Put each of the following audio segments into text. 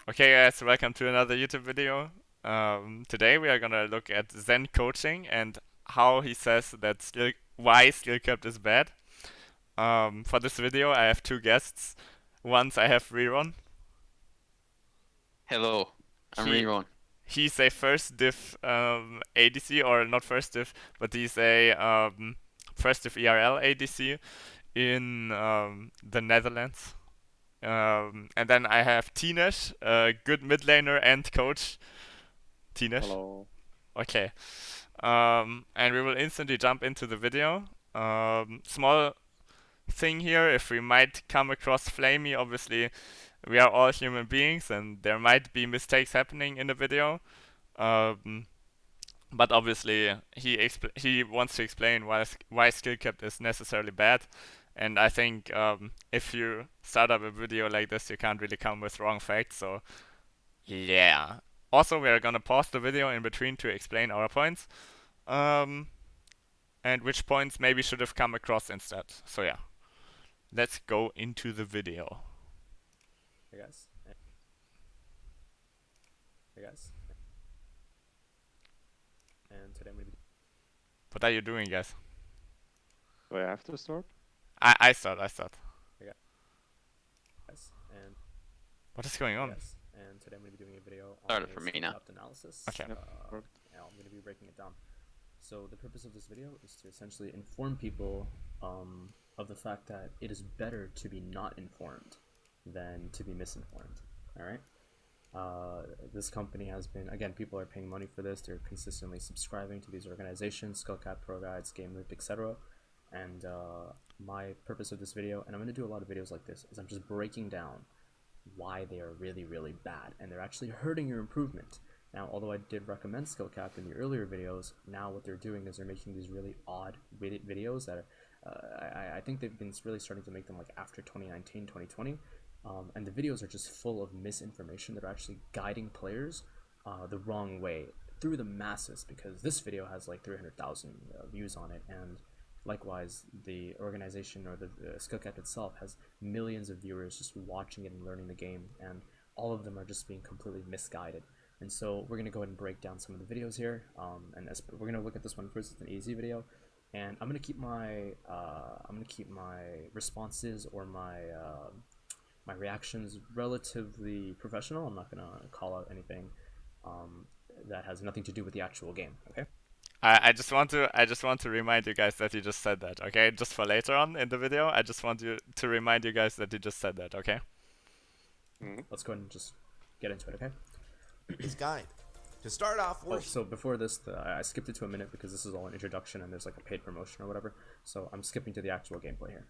Okay guys, welcome to another YouTube video. Today we are gonna look at Zen coaching and how he says that why Skillcapped is bad. For this video I have two guests. Once I have Riron. Hello, I'm He Ron. he's a first div ADC, or not first div, but he's a first div ERL ADC in the Netherlands. And then I have Tinesh, a good mid laner and coach. Tinesh. Hello. Okay. And we will instantly jump into the video. Small thing here, if we might come across flamey, obviously we are all human beings and there might be mistakes happening in the video. Um, but obviously he wants to explain why skill capped is necessarily bad. And I think if you start up a video like this, you can't really come with wrong facts. So yeah. Also, we are gonna pause the video in between to explain our points. Um, and which points maybe should have come across instead. So yeah, let's go into the video. Hey guys. Hey guys. And today I'm going to be What are you doing, guys? Do I have to start? I start. Guys. And What is going on? yes. And today I'm going to be doing a video on Started for me now. Skillcapped analysis. Okay. And I'm going to be breaking it down. So the purpose of this video is to essentially inform people of the fact that it is better to be not informed than to be misinformed. All right. This company has been, again, people are paying money for this. They're consistently subscribing to these organizations, Skillcapped, Pro Guides, Game Loop, etc. And my purpose of this video, and I'm going to do a lot of videos like this, is I'm just breaking down why they are really, really bad, and they're actually hurting your improvement. Now, although I did recommend Skillcapped in the earlier videos, now what they're doing is they're making these really odd videos that I think they've been really starting to make them like after 2019, 2020. And the videos are just full of misinformation that are actually guiding players the wrong way through the masses, because this video has like 300,000 views on it, and likewise the organization or the Skillcapped itself has millions of viewers just watching it and learning the game, and all of them are just being completely misguided. And so we're going to go ahead and break down some of the videos here, and we're going to look at this one first. It's an easy video, and I'm going to keep my responses or my reactions relatively professional. I'm not gonna call out anything that has nothing to do with the actual game. Okay. I just want to remind you guys that he just said that. Okay, just for later on in the video, I just want you to remind you guys that he just said that. Okay. Let's go ahead and just get into it. Okay. His guide. To start off, so before this, I skipped it to a minute because this is all an introduction and there's like a paid promotion or whatever. So I'm skipping to the actual gameplay here.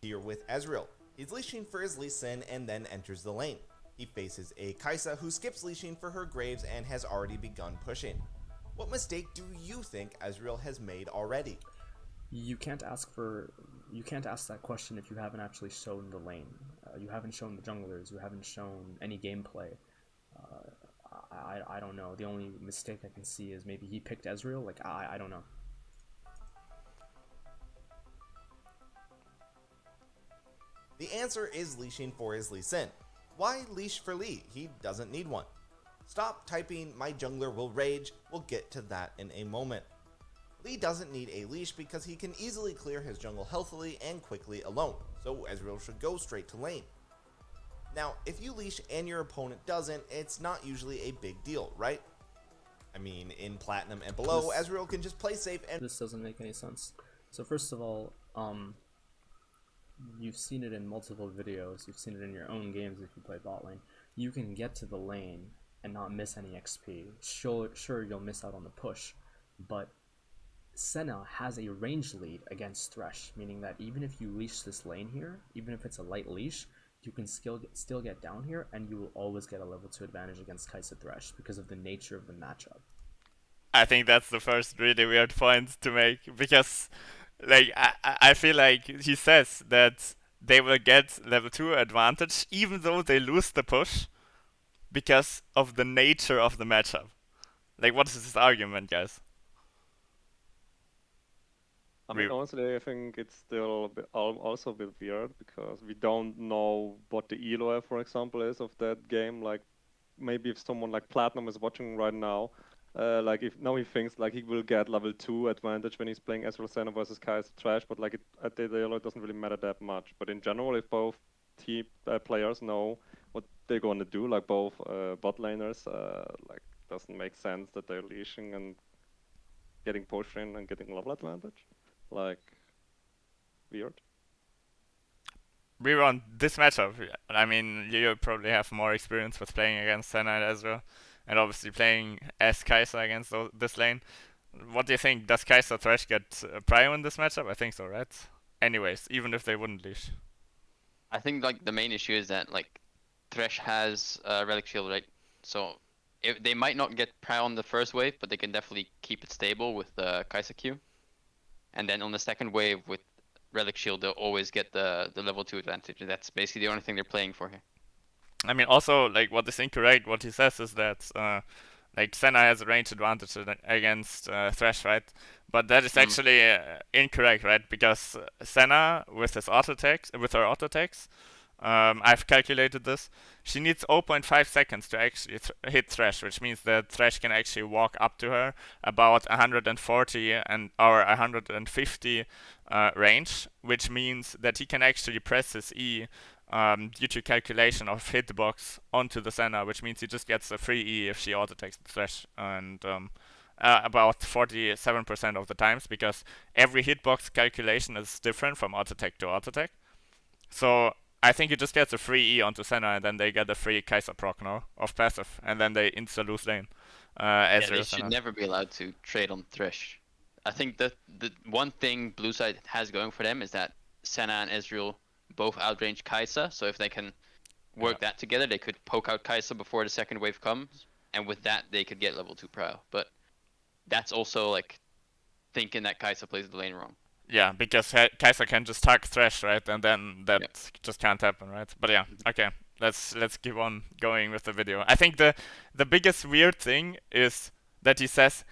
here with Ezreal. He's leashing for his Lee Sin and then enters the lane. He faces a Kai'Sa who skips leashing for her Graves and has already begun pushing. What mistake do you think Ezreal has made already? You can't ask that question if you haven't actually shown the lane. You haven't shown the junglers. You haven't shown any gameplay. I don't know. The only mistake I can see is maybe he picked Ezreal. Like I don't know. The answer is leashing for his Lee Sin. Why leash for Lee? He doesn't need one. Stop typing my jungler will rage, we'll get to that in a moment. Lee doesn't need a leash because he can easily clear his jungle healthily and quickly alone, so Ezreal should go straight to lane. Now, if you leash and your opponent doesn't, it's not usually a big deal, right? I mean, in Platinum and below, Ezreal can just play safe and— This doesn't make any sense. So first of all, you've seen it in multiple videos, you've seen it in your own games if you play bot lane. You can get to the lane and not miss any XP. Sure, you'll miss out on the push, but Senna has a range lead against Thresh, meaning that even if you leash this lane here, even if it's a light leash, you can still get down here, and you will always get a level 2 advantage against Kai'Sa Thresh because of the nature of the matchup. I think that's the first really weird point to make, because like I feel like he says that they will get level 2 advantage even though they lose the push because of the nature of the matchup. Like, what is his argument, guys? I mean, honestly, I think it's still also a bit weird because we don't know what the ELO, for example, is of that game. Like, maybe if someone like Platinum is watching right now, like if now he thinks like he will get level 2 advantage when he's playing Ezreal Senna versus Kai'Sa Trash, but like at the elo it doesn't really matter that much. But in general, if both team players know what they're going to do, like both bot laners, like doesn't make sense that they're leashing and getting pushed in and getting level advantage. Like weird. We won this matchup. I mean, you probably have more experience with playing against Senna and Ezreal, and obviously playing as Kai'Sa against this lane. What do you think? Does Kai'Sa Thresh get prio in this matchup? I think so, right? Anyways, even if they wouldn't leash. I think like the main issue is that like Thresh has Relic Shield, right? So they might not get prio on the first wave, but they can definitely keep it stable with the Kai'Sa Q. And then on the second wave with Relic Shield, they'll always get the level 2 advantage. And that's basically the only thing they're playing for here. I mean, also, like, what is incorrect, what he says is that, like, Senna has a range advantage against Thresh, right? But that is actually incorrect, right? Because Senna, with his auto attacks, with her auto attacks, I've calculated this. She needs zero point 0.5 seconds to actually hit Thresh, which means that Thresh can actually walk up to her about 140 and or 150 range, which means that he can actually press his E due to calculation of hitbox onto the Senna, which means he just gets a free E if she auto attacks the Thresh, and about 47% of the times, because every hitbox calculation is different from auto attack to auto attack. So I think he just gets a free E onto Senna, and then they get a free Kai'Sa proc now of passive, and then they insta lose lane. Yeah, they Ezreal should Senna. never be allowed to trade on Thresh. I think that the one thing Blue Side has going for them is that Senna and Ezreal both outrange Kai'Sa, so if they can work that together, they could poke out Kai'Sa before the second wave comes, and with that they could get level 2 prio. But that's also like thinking that Kai'Sa plays the lane wrong. Yeah, because Kai'Sa can just tag Thresh, right? And then that just can't happen, right? But yeah, okay. Let's keep on going with the video. I think the biggest weird thing is that he says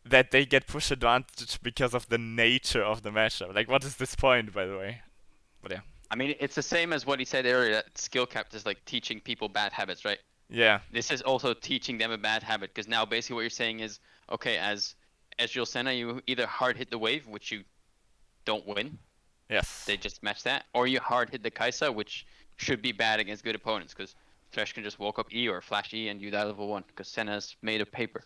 that they get push advantage because of the nature of the matchup. Like, what is this point, by the way? But yeah. I mean, it's the same as what he said earlier, that Skillcapped is like teaching people bad habits, right? Yeah. This is also teaching them a bad habit, because now basically what you're saying is, okay, as Ezreal Senna, you either hard hit the wave, which you don't win. Yes. They just match that, or you hard hit the Kai'Sa, which should be bad against good opponents, because Thresh can just walk up E or flash E and you die level 1, because Senna's made of paper.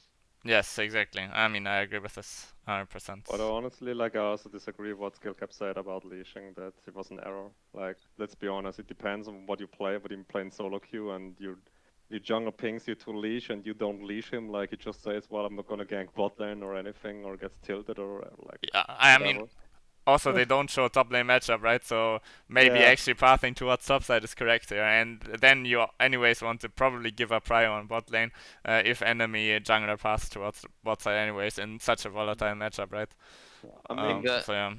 Yes, exactly. I mean, I agree with this 100%. But honestly, like I also disagree with what Skillcapped said about leashing, that it was an error. Like, let's be honest, it depends on what you play. But you play in solo queue and your jungle pings you to leash and you don't leash him, like he just says, well, I'm not gonna gank bot lane or anything, or gets tilted or like. Yeah, I whatever. mean, also they don't show top lane matchup, right? So maybe Yeah. actually pathing towards top side is correct here, and then you anyways want to probably give up prio on bot lane if enemy jungler paths towards bot side anyways in such a volatile matchup, right? I mean, So yeah.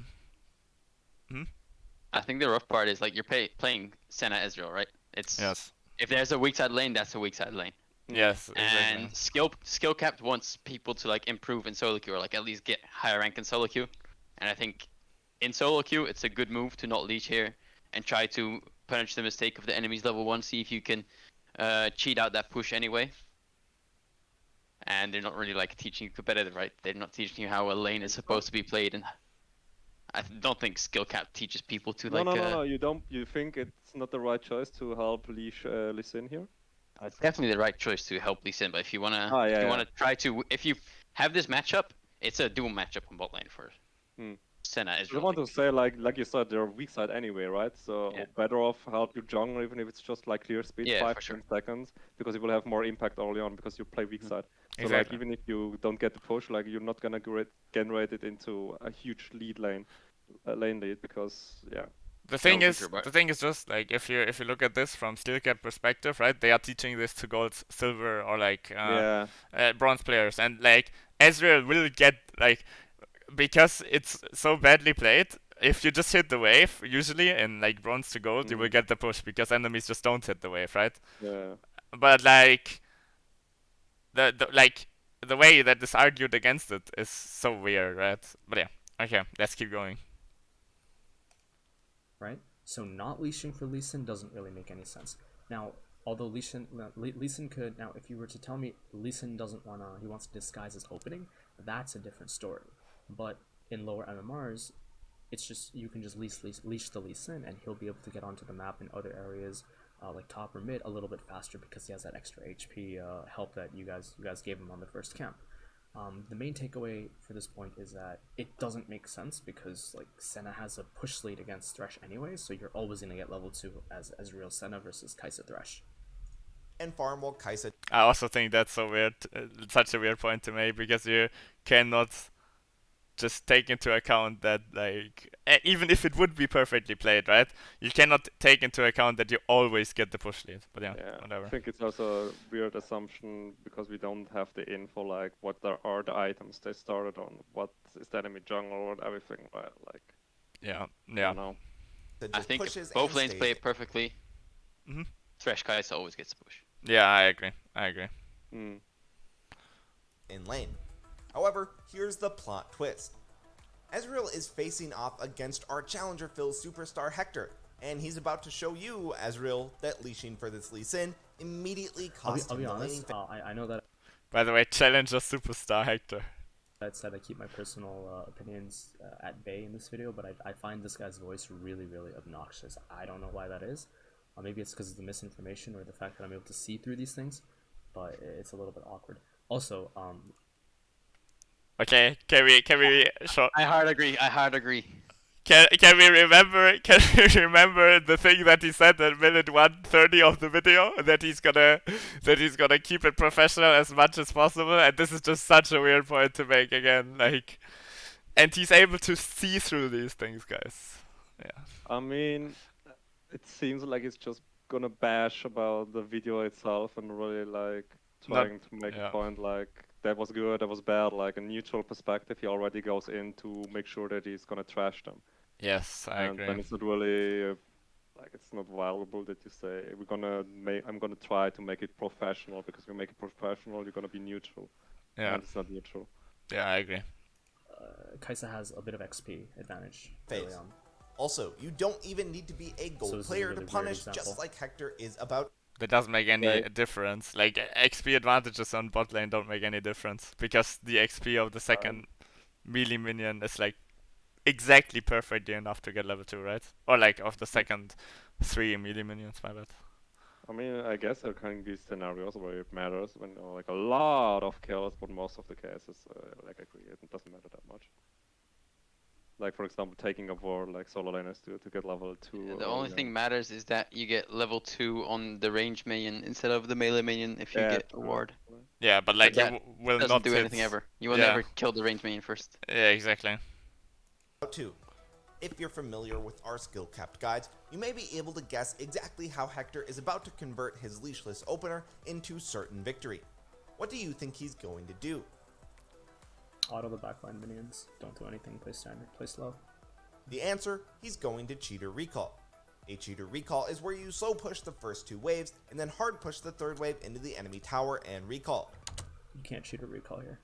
I think the rough part is like you're playing Senna Ezreal, right? It's Yes. if there's a weak side lane, that's a weak side lane. Yes. Exactly. And skill capped wants people to like improve in solo queue, or like at least get higher rank in solo queue. And I think in solo queue it's a good move to not leash here and try to punish the mistake of the enemy's level 1, see if you can cheat out that push anyway. And they're not really like teaching you competitive, right? They're not teaching you how a lane is supposed to be played, and I don't think Skillcapped teaches people to no, like. no. You don't. You think it's not the right choice to help leash Lee Sin here? It's definitely the right choice to help Lee Sin, but if you wanna, try to, if you have this matchup, it's a dual matchup on bot lane for Senna Ezreal. I want to say, like you said, they're weak side anyway, right? So better off help your jungle, even if it's just like clear speed, 5-10 seconds, because it will have more impact early on because you play weak side. So Exactly. like even if you don't get the push, like you're not gonna generate it into a huge lane lead, because The thing is just like if you look at this from Skillcapped perspective, right? They are teaching this to gold, silver, or like bronze players, and like Ezreal will get like, because it's so badly played. If you just hit the wave, usually in like bronze to gold, you will get the push because enemies just don't hit the wave, right? Yeah. But like the way that is argued against it is so weird, right? But yeah, okay, let's keep going. Right? So not leashing for Lee Sin doesn't really make any sense. Now, although Lee Sin could now, if you were to tell me Lee Sin he wants to disguise his opening, that's a different story. But in lower MMRs, it's just you can just leash the Lee Sin, and he'll be able to get onto the map in other areas, like top or mid, a little bit faster because he has that extra HP help that you guys gave him on the first camp. The main takeaway for this point is that it doesn't make sense because like Senna has a push lead against Thresh anyway, so you're always gonna get level 2 as real Senna versus Kai'Sa Thresh. And farm while Kai'Sa I also think that's so weird, such a weird point to make, because you cannot just take into account that, like, even if it would be perfectly played, right? You cannot take into account that you always get the push lead. But yeah, whatever. I think it's also a weird assumption because we don't have the info, like what are the items they started on, what is the enemy jungle and everything, right? Like, yeah. I don't know. I just think pushes if both and lanes stays. play it perfectly, Mhm. Thresh Kai'Sa always gets the push. Yeah, I agree. Mm. In lane. However, here's the plot twist. Ezreal is facing off against our challenger Phil superstar Hector, and he's about to show you, Ezreal, that leashing for this Lee Sin immediately cost I'll him be the honest, laning I know that By the way, challenger superstar Hector. that said I keep my personal opinions at bay in this video, but I find this guy's voice really obnoxious. I don't know why that is. Maybe it's because of the misinformation or the fact that I'm able to see through these things, but it's a little bit awkward. Also, Okay, can we show? I hard agree. Can we remember the thing that he said at minute 1:30 of the video, that he's gonna keep it professional as much as possible, and this is just such a weird point to make again, like, and he's able to see through these things, guys. Yeah. I mean, it seems like it's just gonna bash about the video itself and really like trying to make a point like that was good, that was bad, like a neutral perspective. He already goes in to make sure that he's gonna trash them. Yes, I agree. And then it's not really like it's not valuable that you say I'm gonna try to make it professional, because if you make it professional, you're gonna be neutral. Yeah. And it's not neutral. Yeah, I agree. Kai'Sa has a bit of XP advantage early on. Also, you don't even need to be a gold player to punish, just like Hector is about. That doesn't make any difference. Like, XP advantages on bot lane don't make any difference, because the XP of the second melee minion is like exactly perfectly enough to get level 2, right? Or like of the second 3 melee minions, my bad. I mean, I guess there can be scenarios where it matters when like a lot of kills, but most of the cases, like I agree, it doesn't matter that much. Like, for example, taking a ward like solo laners to get level 2. Yeah, the only thing matters is that you get level 2 on the range minion instead of the melee minion if you get a ward. Yeah, but like that you will doesn't not do hit... anything ever. You will never kill the range minion first. Yeah, exactly. Two. If you're familiar with our skill-capped guides, you may be able to guess exactly how Hector is about to convert his leashless opener into certain victory. What do you think he's going to do? Auto the backline minions. Don't do anything. Play standard. Play slow. The answer, he's going to cheater recall. A cheater recall is where you slow push the first 2 waves and then hard push the 3rd wave into the enemy tower and recall. You can't cheater recall here.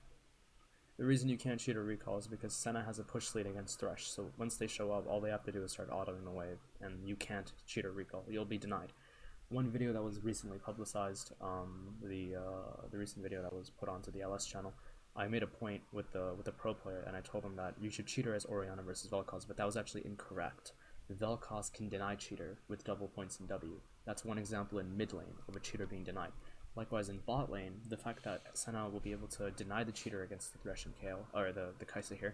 The reason you can't cheater recall is because Senna has a push lead against Thresh, so once they show up, all they have to do is start autoing the wave, and you can't cheater recall. You'll be denied. One video that was recently publicized, the recent video that was put onto the LS channel, I made a point with the pro player, and I told him that you should cheater as Orianna versus Vel'Koz, but that was actually incorrect. Vel'Koz can deny cheater with double points in W. That's one example in mid lane of a cheater being denied. Likewise, in bot lane, the fact that Senna will be able to deny the cheater against the Thresh and Kayle, or the Kai'Sa here,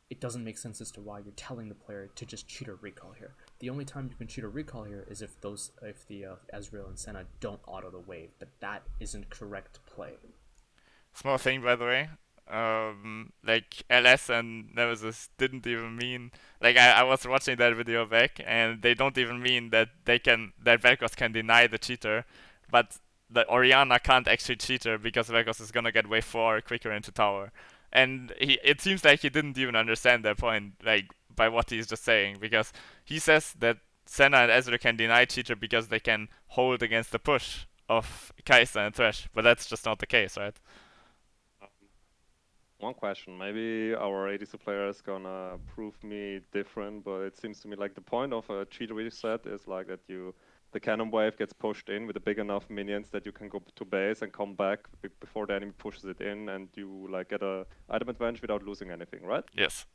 it doesn't make sense as to why you're telling the player to just cheater recall here. The only time you can cheater recall here is if the Ezreal and Senna don't auto the wave, but that isn't correct play. Small thing, by the way. Like LS and Nemesis didn't even mean, like, I was watching that video back, and they don't even mean that Vel'Koz can deny the cheater, but that Orianna can't actually cheater because Vel'Koz is gonna get wave 4 quicker into tower. And it seems like he didn't even understand that point, like, by what he's just saying, because he says that Senna and Ezreal can deny cheater because they can hold against the push of Kai'Sa and Thresh, but that's just not the case, right? One question, maybe our ADC player is gonna prove me different, but it seems to me like the point of a cheat reset is like that you the cannon wave gets pushed in with a big enough minions that you can go to base and come back before the enemy pushes it in, and you like get a item advantage without losing anything, right? Yes.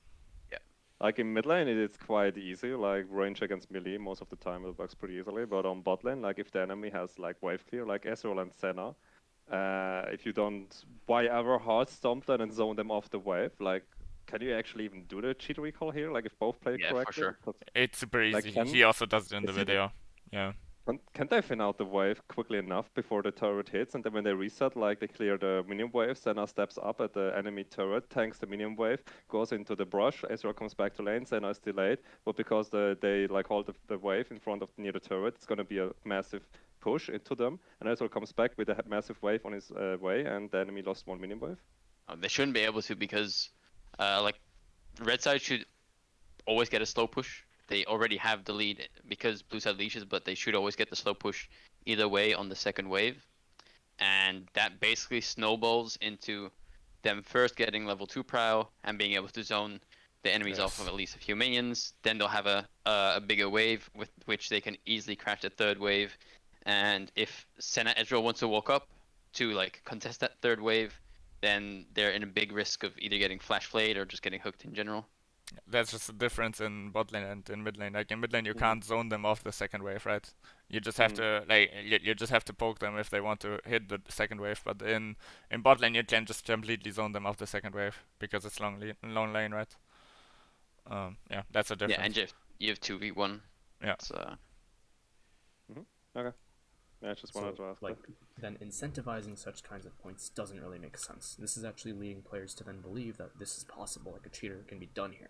Like in mid lane, it's quite easy. Like range against melee, most of the time it works pretty easily. But on bot lane, like if the enemy has like wave clear, like Ezreal and Senna, if you don't ever hard stomp them and zone them off the wave, like can you actually even do the cheat recall here? Like if both play Yeah, correctly? for sure. 'Cause, It's super like, easy. He also does it in the is it- video. Yeah. can they thin out the wave quickly enough before the turret hits, and then when they reset, like they clear the minion wave, Senna steps up at the enemy turret, tanks the minion wave, goes into the brush, Ezreal comes back to lane, Senna is delayed, but because they like hold the wave in front of near the turret, it's gonna be a massive push into them, and Ezreal comes back with a massive wave on his way, and the enemy lost one minion wave. They shouldn't be able to because, like, red side should always get a slow push. They already have the lead because blue side leashes, but they should always get the slow push either way on the second wave. And that basically snowballs into them first getting level 2 prow and being able to zone the enemies off of at least a few minions. Then they'll have a bigger wave with which they can easily crash the third wave. And if Senna Ezreal wants to walk up to like contest that third wave, then they're in a big risk of either getting flash flayed or just getting hooked in general. That's just the difference in bot lane and in mid lane. Like in mid lane, you can't zone them off the second wave, right? You just have to like you just have to poke them if they want to hit the second wave. But in bot lane, you can just completely zone them off the second wave because it's long lane, right? Yeah, that's a difference. Yeah, and you have 2v1. Yeah. It's, Okay. Yeah, I just wanted to ask. Like, then incentivizing such kinds of points doesn't really make sense. This is actually leading players to then believe that this is possible, like a cheater can be done here.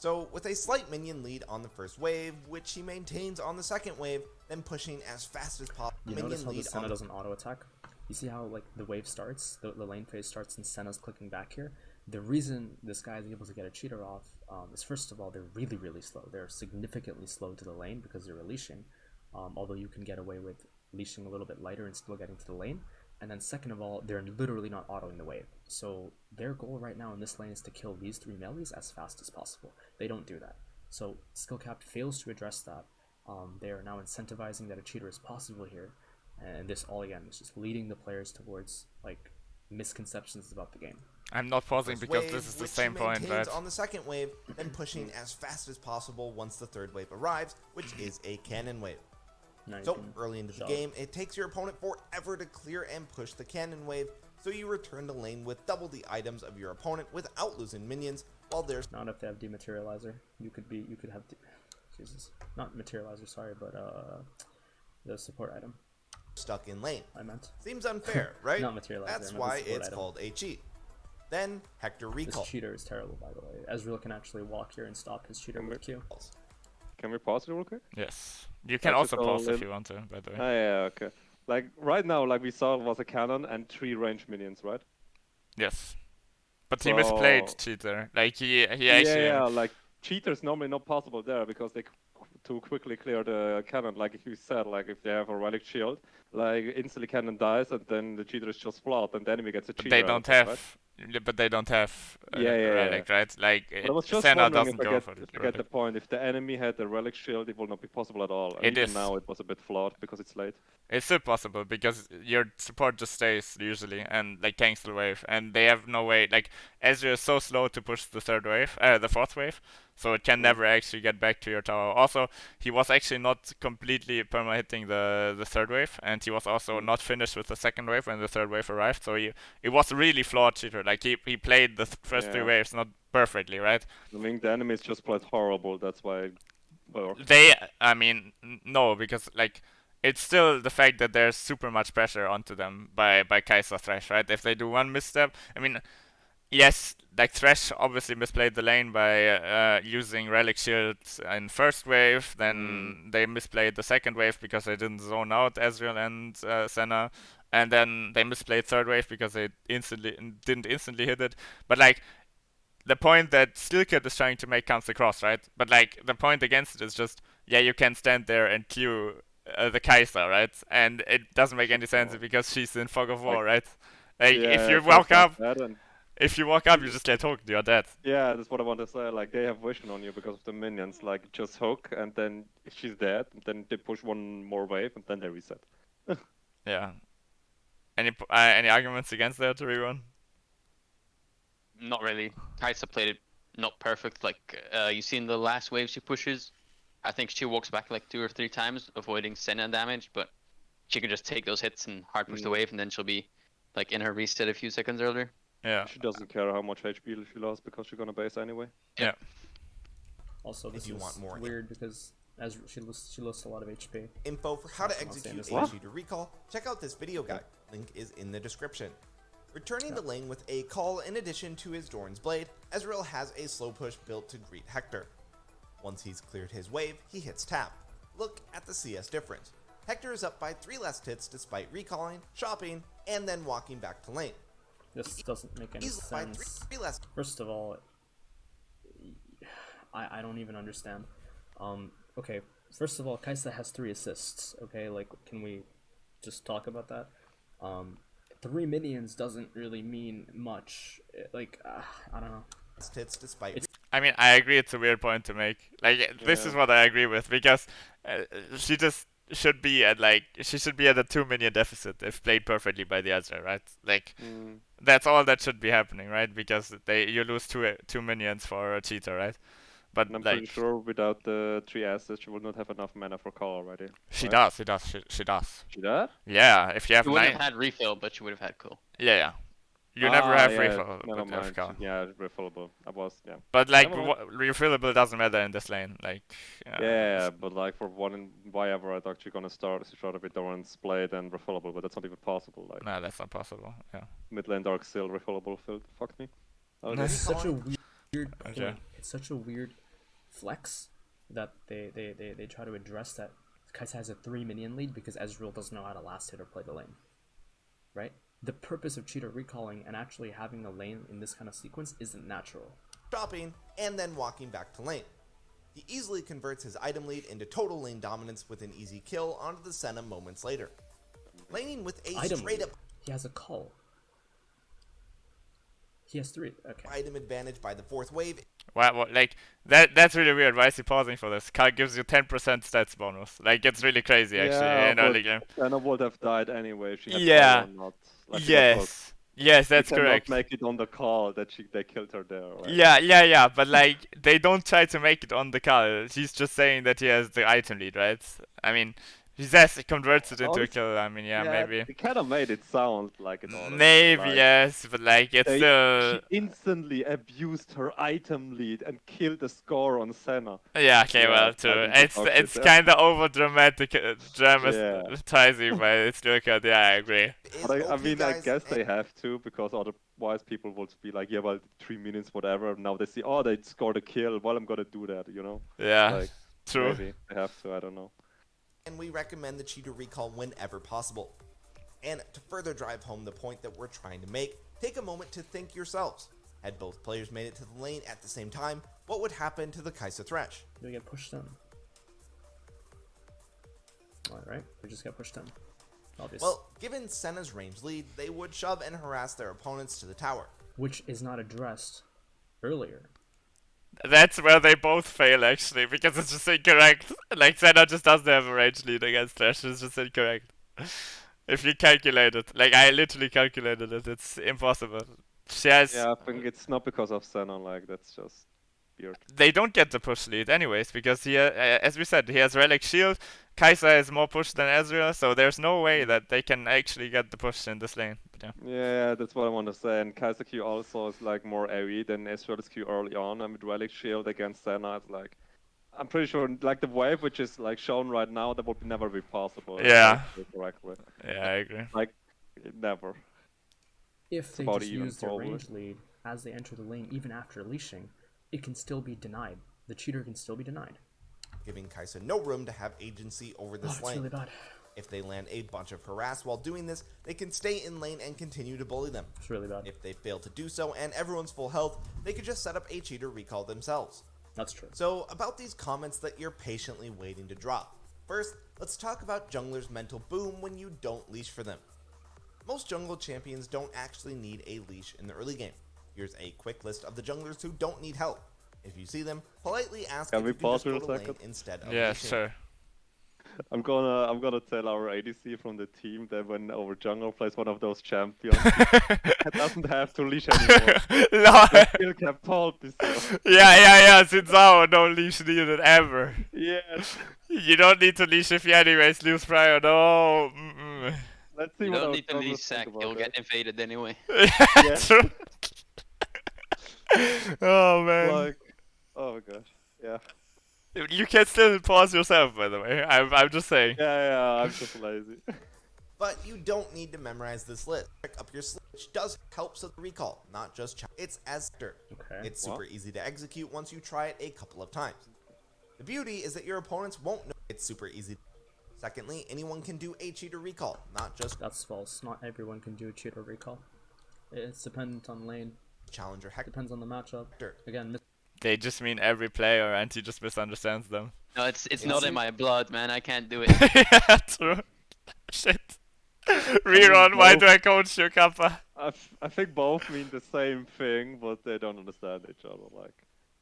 So, with a slight minion lead on the first wave, which he maintains on the second wave, then pushing as fast as possible. You notice how the Senna on doesn't auto attack? You see how like the wave starts, the lane phase starts, and Senna's clicking back here? The reason this guy is able to get a cheater off is first of all, they're really slow. They're significantly slow to the lane because they're leashing, although you can get away with leashing a little bit lighter and still getting to the lane. And then second of all, they're literally not autoing the wave. So their goal right now in this lane is to kill these three melees as fast as possible. They don't do that. So Skillcapped fails to address that. They are now incentivizing that a cheater is possible here. And this all again is just leading the players towards like misconceptions about the game. I'm not pausing first because wave, this is the which same he point, maintains right? on the second wave, then pushing as fast as possible once the third wave arrives, which is a cannon wave. Now you So, can early into the shove. game, it takes your opponent forever to clear and push the cannon wave, so you return to lane with double the items of your opponent without losing minions, while there's Not if they have dematerializer. You could have Jesus. Not materializer, sorry, but the support item. stuck in lane. I meant. Seems unfair, right? Not materializer, That's I meant the why support it's item. called a cheat. Then, Hector recall. This cheater is terrible, by the way. Ezreal can actually walk here and stop his cheater with Q. Can we pause it real quick? Yes. You can That's also just pause all if in. you want to, by the way. Yeah, okay. Like right now, like we saw, it was a cannon and 3 range minions, right? Yes. But he misplayed So- cheater. Like he Yeah, actually yeah, like cheaters normally not possible there because they to quickly clear the cannon. Like you said, like if they have a relic shield, like instantly cannon dies and then the cheater is just flawed and the enemy gets a cheater. they out don't of it, have right? but they don't have Yeah, yeah, relic, right? Like But I was just Senna wondering doesn't if I go get, for the if I get relic. the point. If the enemy had the relic shield, it will not be possible at all. And It even is. now it was a bit flawed because it's late. It's still possible because your support just stays usually and like tanks the wave, and they have no way. Like Ezreal is so slow to push the the fourth wave, so it can never actually get back to your tower. Also, he was actually not completely perma hitting the third wave, and he was also not finished with the second wave when the third wave arrived. So it was a really flawed cheater. Like he played the first 3 Yeah. waves not perfectly, right? I mean, the enemies just played horrible. That's why it worked. I mean, no, because like it's still the fact that there's super much pressure onto them by Kai'Sa Thresh, right? If they do one misstep, I mean, yes, like Thresh obviously misplayed the lane by using relic shields in first wave. Then they misplayed the second wave because they didn't zone out Ezreal and Senna, and then they misplayed third wave because they didn't instantly hit it. But like the point that Skillcapped is trying to make comes across, right? But like the point against it is just, yeah, you can stand there and queue the Kai'Sa, right? And it doesn't make any sense because she's in Fog of War, right? Like Yeah, if you it walk feels like up, that, and If you walk up, you just get hooked. You're dead. Yeah, that's what I want to say. Like they have vision on you because of the minions. Like just hook, and then she's dead. And then they push one more wave, and then they reset. Yeah. Any arguments against that, everyone? Not really. Kai'Sa played it not perfect. Like you see in the last wave she pushes, I think she walks back like 2 or 3 times, avoiding Senna damage, but she can just take those hits and hard push the wave, and then she'll be like in her reset a few seconds earlier. Yeah. She doesn't care how much HP she lost because she's gonna base anyway. Yeah. Also, this you is want more weird because as she lost a lot of HP. Info for how to I'll execute stand a this cheater recall, check out this video guide. Link is in the description. Returning the lane with a call in addition to his Doran's Blade, Ezreal has a slow push built to greet Hector. Once he's cleared his wave, he hits tap. Look at the CS difference. Hector is up by 3 less hits despite recalling, shopping, and then walking back to lane. This doesn't make any He's by sense. 3 less. First of all, I don't even understand. Okay, first of all, Kai'Sa has 3 assists. Okay, like, can we just talk about that? 3 minions doesn't really mean much. Like, I don't know. Hits despite I mean, I agree it's a weird point to make. Like, this is what I agree with, because she just should be at, like, she should be at a 2 minion deficit if played perfectly by the Ezreal, right? Like, that's all that should be happening, right? Because you lose two minions for a cheater, right? But And I'm like, pretty sure without the 3 assets, she will not have enough mana for call already. she right? does, she does. She does? Yeah, if you have She wouldn't 9, have had refill, but she would have had cool. yeah. You never have yeah, refill never with mind. FK. Yeah, refillable. I was, yeah. But like, Never mind. refillable doesn't matter in this lane. Like, Yeah, but like for one and why ever I thought you're gonna start with Doran's Blade and refillable, but that's not even possible. Like no, that's not possible. Yeah. mid lane Dark Seal refillable filled. Fuck me. Oh, It's this- such a weird Okay. point. It's such a weird flex that they try to address that Kai'Sa has a 3 minion lead because Ezreal doesn't know how to last hit or play the lane. Right? The purpose of cheater recalling and actually having a lane in this kind of sequence isn't natural. shopping, and then walking back to lane. He easily converts his item lead into total lane dominance with an easy kill onto the Senna moments later. Laning with a Item straight lead. up He has a call. He has 3. Okay. item advantage by the 4th wave. Well, like that's really weird. Why is he pausing for this? Kyle gives you 10% stats bonus. Like, it's really crazy actually Yeah, in early but game. Senna would have died anyway if she had Yeah. call or not. Like, she got hooked. Yes, that's You cannot correct. make it on the call that they killed her there. Right? Yeah. But like, they don't try to make it on the call. He's just saying that he has the item lead, right? I mean, he says he converts it into a Honestly, kill. I mean, yeah, maybe. They kind of made it sound like it. Honestly, Maybe, like, yes, but like, it's They, still. she instantly abused her item lead and killed the score on Senna. Yeah, okay, Yeah, well, too. I think It's yeah. kind of over dramatic, dramatizing by Skillcapped. Yeah, I agree. Is But I OP, mean, I guys, guess they and have to, because otherwise people would be like, yeah, well, 3 minutes, whatever. Now they see, oh, they scored a kill. Well, I'm gonna do that, you know? Yeah, Like, true. maybe they have to. I don't know. we recommend the cheater recall whenever possible. And to further drive home the point that we're trying to make, take a moment to think yourselves. Had both players made it to the lane at the same time, what would happen to the Kai'Sa Thresh? We get pushed in. Alright, we just got pushed in. Obviously. Well, given Senna's range lead, they would shove and harass their opponents to the tower. Which is not addressed earlier. That's where they both fail, actually, because it's just incorrect. Like, Senna just doesn't have a range lead against Thresh. It's just incorrect. If you calculate it. Like, I literally calculated it. It's impossible. She has... Yeah, I think it's not because of Senna. Like, that's just weird. They don't get the push lead anyways, because as we said, he has Relic Shield. Kai'Sa has more push than Ezreal, so there's no way that they can actually get the push in this lane. But yeah. Yeah, that's what I want to say. And Kai'Sa Q also is like more AoE than Ezreal's Q early on. And with Relic Shield against Senna, it's like, I'm pretty sure like the wave which is like shown right now, that would never be possible. Yeah. Correctly. Yeah, I agree. Like, never. If they about just even, use their probably. range lead as they enter the lane, even after leashing, it can still be denied. The cheater can still be denied. Giving Kai'Sa no room to have agency over Oh, this it's lane. really bad. If they land a bunch of harass while doing this, they can stay in lane and continue to bully them. It's really bad. If they fail to do so and everyone's full health, they could just set up a cheater recall themselves. That's true. So, about these comments that you're patiently waiting to drop. First, let's talk about junglers' mental boom when you don't leash for them. Most jungle champions don't actually need a leash in the early game. Here's a quick list of the junglers who don't need help. If you see them, politely ask Can if we you can pause just go for a to lane second? instead of Yeah, leashing. sure. I'm gonna tell our ADC from the team that when our jungle plays one of those champions, it doesn't have to leash anymore. Lol. The Skillcapped told me so. Yeah, since now, no leash needed ever. Yes. You don't need to leash if you anyways lose prior, no. Mm-mm. Let's see You what don't our need to junglers leash think Sack, about you'll that. get invaded anyway. Yeah, Yeah. true. Oh man. Like, oh my gosh. Yeah. You can still pause yourself, by the way. I'm just saying. Yeah, I'm just lazy. But you don't need to memorize this list. Pick up your sleeve, which does help with the recall, not just it's as Okay. It's super easy to execute once you try it a couple of times. The beauty is that your opponents won't know it's super easy. Secondly, anyone can do a cheater recall, not just That's false. Not everyone can do a cheater recall. It's dependent on lane. Challenger Hector. Depends on the matchup. Again, They just mean every player, and he just misunderstands them. No, it's It's not in super- my blood, man. I can't do it. Yeah, true. Shit. Rerun, why do I coach you, Kappa? I think both mean the same thing, but they don't understand each other. Like,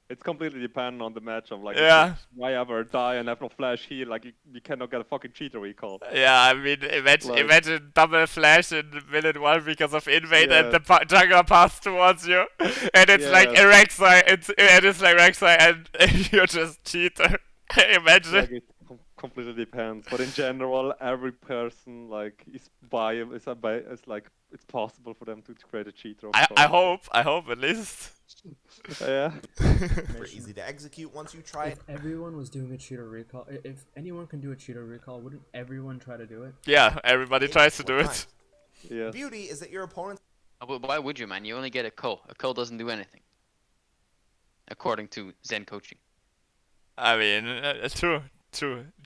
it's completely dependent on the matchup. Like, Yeah. if I ever die and have no flash heal, like, you cannot get a fucking cheater recall. Yeah, I mean, imagine double flash in minute 1 because of invade and the Yes. jungler pass towards you, and it's like a Yes. Rek'Sai, it's like Rek'Sai, and you're just cheater. Imagine. Like, it completely depends. But in general, every person, like, is like, it's possible for them to create a cheater. Of I course. hope at least. Yeah. super easy to execute once you try it. if everyone was doing a cheater recall, if anyone can do a cheater recall, wouldn't everyone try to do it? Yeah, everybody a tries to couple do of it. times. Yeah. The beauty is that your opponents But why would you, man? You only get a cull. A cull doesn't do anything. According to Zen coaching. I mean, true.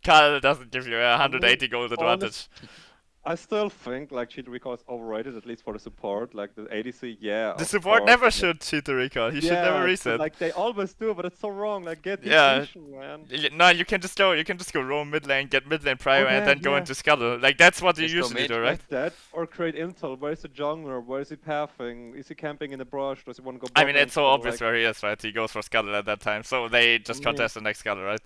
Karl doesn't give you a 180 gold advantage. I still think like cheater recall is overrated, at least for the support. Like the ADC, yeah. The of support course, never but- should cheat the recall. He should never Yeah, reset. like they always do, but it's so wrong. Like get Yeah. depletion, man. No, you can just go roam mid lane, get mid lane prior, and then go yeah. into scuttle. Like that's what you Just go usually mid, do, right? Like that, or create intel. Where is the jungler? Where is he pathing? Is he camping in the brush? Does he want to go? I bot mean, lane it's so scuttle? obvious Like, where he is, right? He goes for scuttle at that time, so they just mean- contest the next scuttle, right?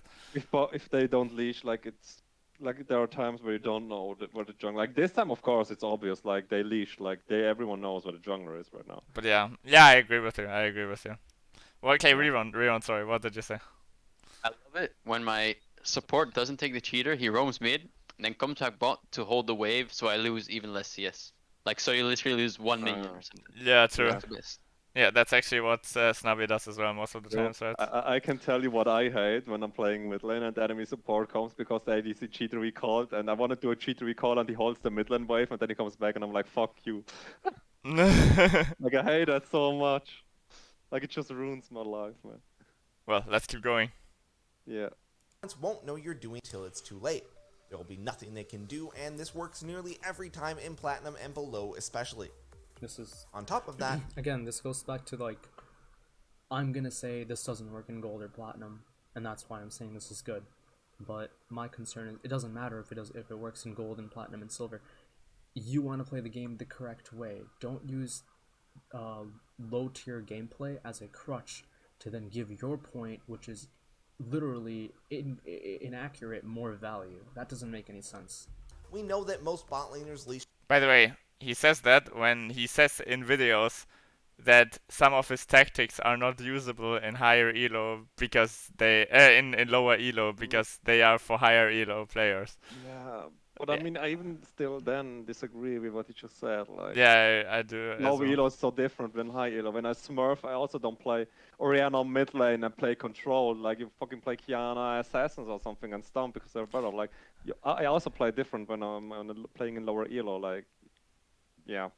if they don't leash, like it's like there are times where you don't know where the jungler. Like this time, of course, it's obvious. Like they leash. Like everyone knows where the jungler is right now. But yeah, I agree with you. Well, okay, rerun. Sorry, what did you say? I love it when my support doesn't take the cheater, he roams mid, and then comes back bot to hold the wave, so I lose even less CS. Like, so you literally lose 1 minion or something. Yeah, true. That's the best. Yeah, that's actually what Snubby does as well most of the times, right? I can tell you what I hate when I'm playing mid lane and the enemy support comes because the ADC cheater recalled and I want to do a cheater recall and he holds the mid lane wave and then he comes back and I'm like, fuck you. Like I hate that so much. Like it just ruins my life, man. Well, let's keep going. Yeah. won't know you're doing till it's too late. There will be nothing they can do, and this works nearly every time in Platinum and below especially. This is On top of that, again, this goes back to like, I'm gonna say this doesn't work in gold or platinum, and that's why I'm saying this is good. But my concern is it doesn't matter if it works in gold and platinum and silver. You want to play the game the correct way. Don't use low tier gameplay as a crutch to then give your point, which is literally inaccurate, more value. That doesn't make any sense. we know that most bot laners leash By the way, he says that when he says in videos that some of his tactics are not usable in higher elo because they in lower elo because they are for higher elo players. Yeah. But I mean, I even still then disagree with what you just said. Like, Yeah, I do. as low well. elo is so different than high elo. When I smurf, I also don't play Orianna mid lane and play control. Like you fucking play Kiana Assassins or something and stomp because they're better. Like I also play different when I'm playing in lower elo. Like, yeah.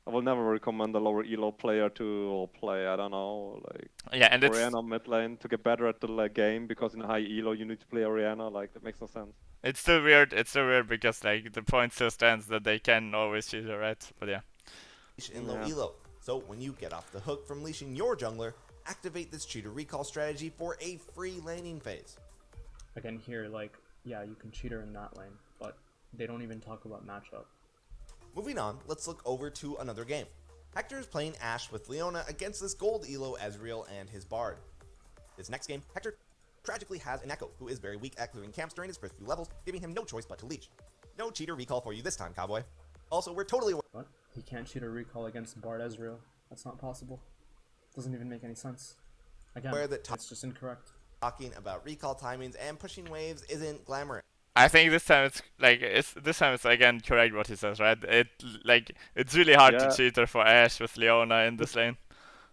I will never recommend a lower elo player to play, I don't know, like Yeah, and it's Orianna mid lane to get better at the game because in high elo you need to play Orianna. Like, that makes no sense. it's still weird. It's still weird because like the point still stands that they can always cheat it, right? But yeah. in low Yeah. elo. So when you get off the hook from leashing your jungler, activate this cheater recall strategy for a free laning phase. Again, here, like, yeah, you can cheater in that lane, but they don't even talk about matchup. Moving on, let's look over to another game. Hector is playing Ashe with Leona against this gold elo Ezreal and his Bard. This next game, Hector tragically has an Echo, who is very weak at clearing camps during his first few levels, giving him no choice but to leash. No cheater recall for you this time, cowboy. Also, we're totally What? He can't cheat a recall against Bard Ezreal. That's not possible. Doesn't even make any sense. Again, aware that it's just incorrect. talking about recall timings and pushing waves isn't glamorous. I think this time it's again correct what he says, right? It's really hard to Yeah. cheater for Ashe with Leona in this lane.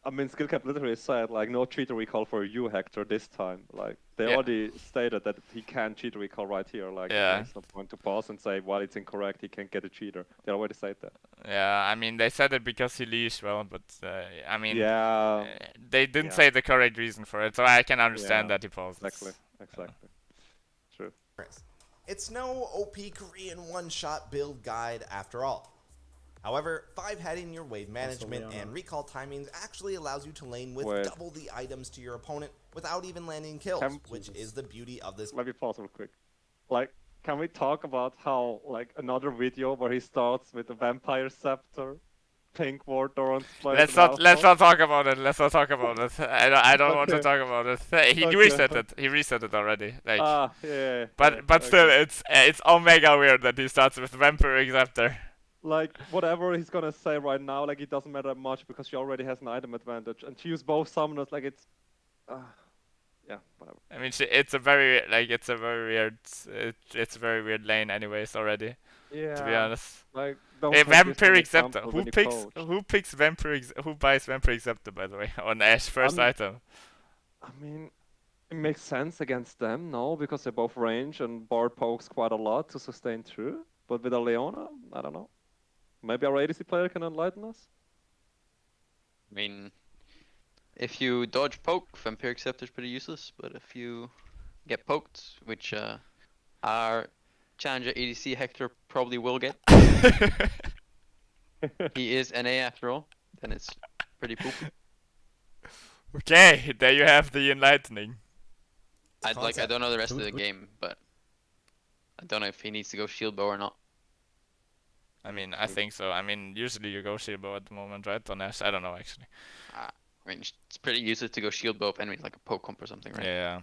I mean, Skillcapped literally said, like, no cheater recall for you, Hector, this time. Like, they Yeah. already stated that he can cheat recall right here. Like, Yeah. there's no point to pause and say, well, it's incorrect, he can't get a cheater. They already said that. Yeah, I mean they said it because he leashed well, but I mean Yeah, they didn't yeah. say the correct reason for it, so I can understand Yeah, that he paused. exactly. True. It's no OP Korean one-shot build guide after all. However, 5-heading your wave management Leona. and recall timings actually allows you to lane with Wait. double the items to your opponent without even landing kills, which Jesus. is the beauty of this. Let me pause real quick. Like, can we talk about how, like, another video where he starts with a vampire scepter, pink ward on display? Let's not talk about it. Let's not talk about it. I don't want to Okay. talk about it. He Okay. reset it. He reset it already. Like, Yeah. but still, okay. it's omega weird that he starts with vampire acceptor. Like, whatever he's gonna say right now, like, it doesn't matter much because she already has an item advantage. And to use both summoners, like, it's... yeah, whatever. I mean, it's a very weird it's a very weird lane anyways already. Yeah. To be honest. Like, don't Hey, take this as an Vampiric Scepter. example Who when you picks coach. who buys Vampiric Scepter, by the way, on Ashe first item? I mean, it makes sense against them, no, because they both range and Bard pokes quite a lot to sustain through. But with a Leona, I don't know. Maybe our ADC player can enlighten us? I mean, if you dodge poke, Vampiric Scepter is pretty useless, but if you get poked, which our challenger ADC Hector probably will get, he is NA after all, then it's pretty poopy. Okay, there you have the enlightening. I don't know the rest of the Who- game, but I don't know if he needs to go shield bow or not. I mean, I think so. I mean, usually you go Shibo at the moment, right? On Ashe, I don't know actually. I mean, it's pretty useless to go shield bow if enemies like a poke comp or something, right? Yeah.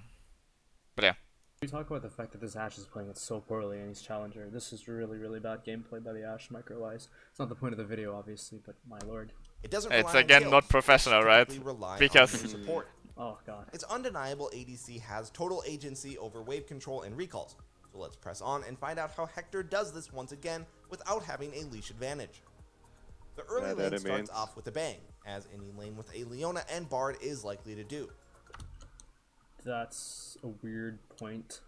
But yeah. We talk about the fact that this Ashe is playing it so poorly and he's challenger. This is really, really bad gameplay by the Ashe micro-wise. It's not the point of the video, obviously, but my lord. It doesn't It's rely on again kills, not which professional, right? typically rely on Because- your support. Oh god. It's undeniable ADC has total agency over wave control and recalls. So let's press on and find out how Hector does this once again without having a leash advantage. The early Yeah, lane that starts means- off with a bang, as any lane with a Leona and Bard is likely to do. That's a weird point.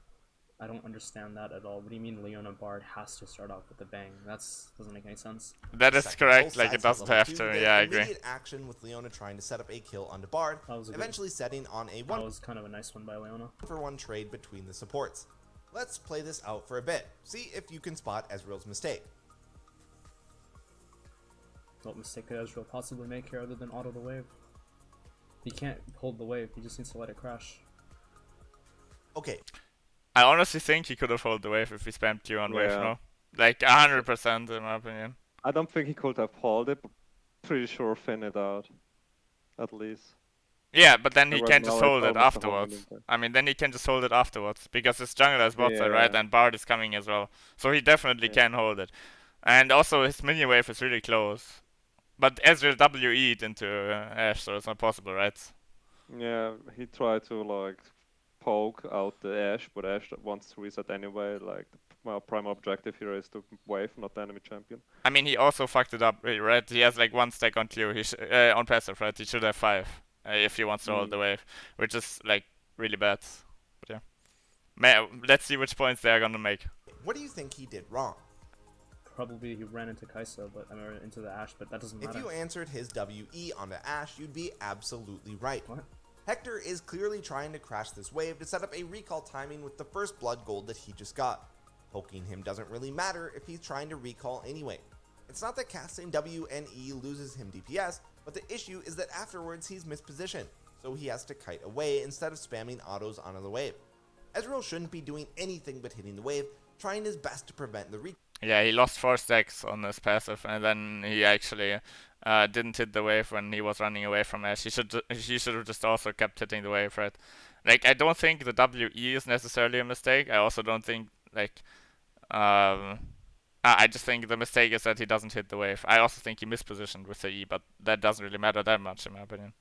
I don't understand that at all. What do you mean Leona Bard has to start off with a bang? Doesn't make any sense. That is Second, correct, both like it sides doesn't level have 2, to. there's Yeah, I agree. immediate action with Leona trying to set up a kill onto Bard, That was a good- eventually setting on a That was kind of a nice one by Leona. 1-for-1 trade between the supports. Let's play this out for a bit, see if you can spot Ezreal's mistake. What mistake could Ezreal possibly make here other than auto the wave? He can't hold the wave, he just needs to let it crash. Okay, I honestly think he could have held the wave if he spammed Q on wave, Yeah. no? Like 100% in my opinion. I don't think he could have hauled it, but pretty sure Finn it out. At least. Yeah, but then he There was can just no hold it almost a whole afterwards. million there. I mean, then he can just hold it afterwards because his jungler is bot side, right? Yeah. And Bard is coming as well, so he definitely Yeah. can hold it. And also his minion wave is really close. But Ezreal WE'd into Ashe, so it's not possible, right? Yeah, he tried to, like, poke out the Ashe, but Ashe wants to reset anyway. Like, my prime objective here is to wave, not the enemy champion. I mean, he also fucked it up, right? He has like 1 stack on Q, on passive, right? He should have 5 if he wants to hold the wave, which is like really bad. But yeah, let's see which points they are gonna make. what do you think he did wrong? Probably he ran into Kai'Sa, but into the Ashe, but that doesn't If matter. you answered his WE onto Ashe, you'd be absolutely right. What? Hector is clearly trying to crash this wave to set up a recall timing with the first blood gold that he just got. Poking him doesn't really matter if he's trying to recall anyway. It's not that casting W and E loses him DPS, but the issue is that afterwards he's mispositioned, so he has to kite away instead of spamming autos onto the wave. Ezreal shouldn't be doing anything but hitting the wave, trying his best to prevent the recall. Yeah, he lost 4 stacks on his passive, and then he actually didn't hit the wave when he was running away from Ash. He should have just also kept hitting the wave, right? Like, I don't think the WE is necessarily a mistake. I also don't think, like, I just think the mistake is that he doesn't hit the wave. I also think he mispositioned with the E, but that doesn't really matter that much in my opinion.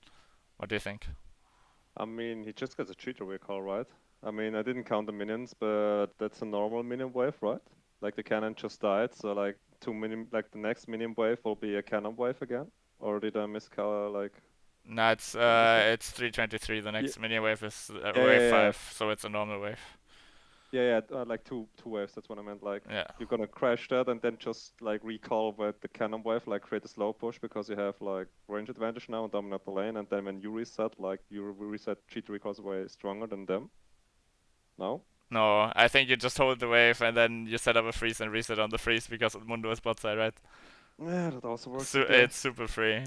What do you think? I mean, he just gets a cheater recall, right? I mean, I didn't count the minions, but that's a normal minion wave, right? Like the cannon just died, so like the next minion wave will be a cannon wave again. Or did I miscount like? No, it's 323. The next mini wave is wave yeah. 5, so it's a normal wave. Yeah, like two waves. That's what I meant. Like Yeah. you're gonna crash that and then just like recall with the cannon wave, like create a slow push because you have like range advantage now and dominate the lane. And then when you reset, like you reset cheat recalls way stronger than them. No. No, I think you just hold the wave and then you set up a freeze and reset on the freeze because Mundo is bot side, right? Yeah, that also works. So it's super free.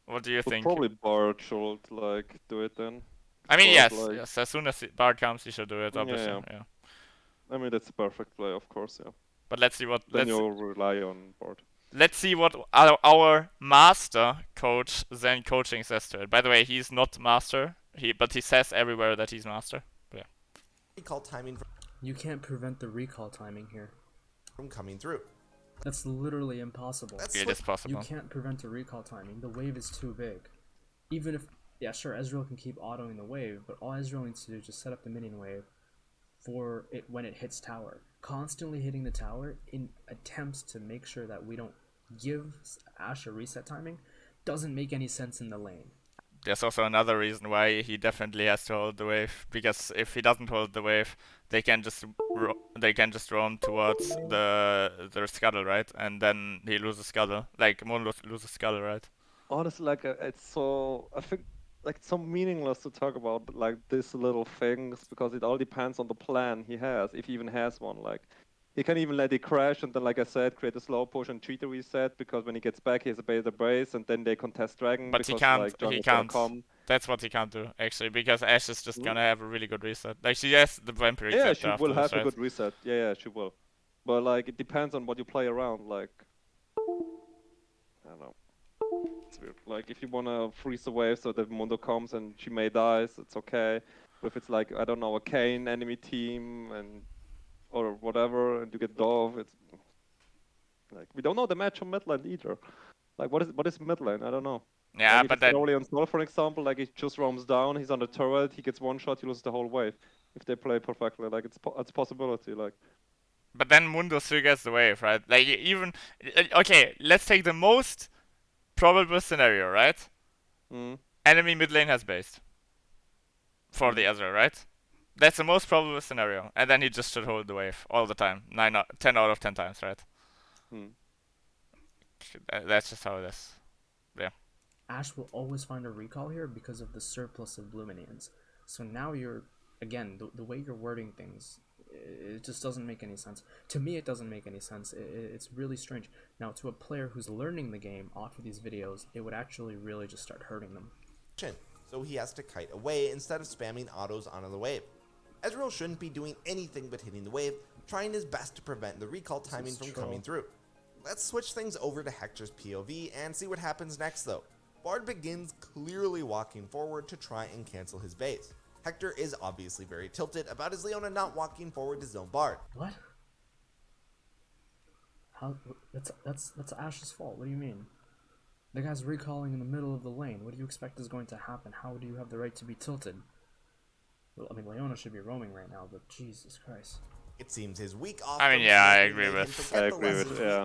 What do you But think? probably Bard should like do it then. I mean, Bard, yes, like, yes. As soon as Bard comes, you should do it, obviously. yeah. Yeah. I mean, that's a perfect play, of course. Yeah. But let's see what. Then you'll rely on Bard. Let's see what our master coach Zen coaching says to it. By the way, he's not master. But he says everywhere that he's master. Yeah. Recall timing You can't prevent the recall timing here. from coming through. That's literally impossible. Let's It switch is possible. You can't prevent the recall timing. The wave is too big. Even if, yeah, sure, Ezreal can keep autoing the wave, but all Ezreal needs to do is just set up the minion wave for it when it hits tower. Constantly hitting the tower in attempts to make sure that we don't give Ashe a reset timing doesn't make any sense in the lane. There's also another reason why he definitely has to hold the wave, because if he doesn't hold the wave, they can just roam towards the scuttle, right? And then he loses scuttle. Like Moon loses scuttle, right? Honestly, like it's so I think like it's so meaningless to talk about like these little things because it all depends on the plan he has, if he even has one. Like he can even let it crash and then, like I said, create a slow push and cheat the reset because when he gets back, he has a beta brace and then they contest dragon. But because, he can't. Like, He jungle's gonna can't. come. That's what he can't do actually, because Ashe is just gonna have a really good reset. Like she has the vampiric Yeah, scepter she will afterwards, have right? a good reset. Yeah, she will. But like it depends on what you play around. Like I don't know. It's weird. Like if you wanna freeze the wave so that Mundo comes and she may die, so it's okay. But if it's like I don't know a Kane enemy team and or whatever, and you get Dove, it's like we don't know the match on mid lane either. Like what is mid lane? I don't know. Yeah, Like, if but it's then early on Sol, for example, like he just roams down, he's on the turret, he gets one shot, he loses the whole wave. If they play perfectly, like it's a possibility. Like Mundo still gets the wave, right? Like even okay, let's take the most probable scenario, right? mm, Enemy mid lane has based for the Ezreal, right? That's the most probable scenario, and then he just should hold the wave all the time, 10 out of 10 times, right? mm. That's just how it is. Yeah. Ashe will always find a recall here because of the surplus of blue minions. So now you're, again, the way you're wording things, it just doesn't make any sense. To me, it doesn't make any sense. It's really strange. Now, to a player who's learning the game off of these videos, it would actually really just start hurting them. So he has to kite away instead of spamming autos onto the wave. Ezreal shouldn't be doing anything but hitting the wave, trying his best to prevent the recall timing from coming through. Let's switch things over to Hector's POV and see what happens next though. Bard begins clearly walking forward to try and cancel his base. Hector is obviously very tilted about his Leona not walking forward to zone Bard. What? How? That's Ashe's fault. What do you mean? The guy's recalling in the middle of the lane. What do you expect is going to happen? How do you have the right to be tilted? Well, I mean, Leona should be roaming right now, but Jesus Christ. It seems his week off. I mean, yeah, I agree with. I agree with, yeah.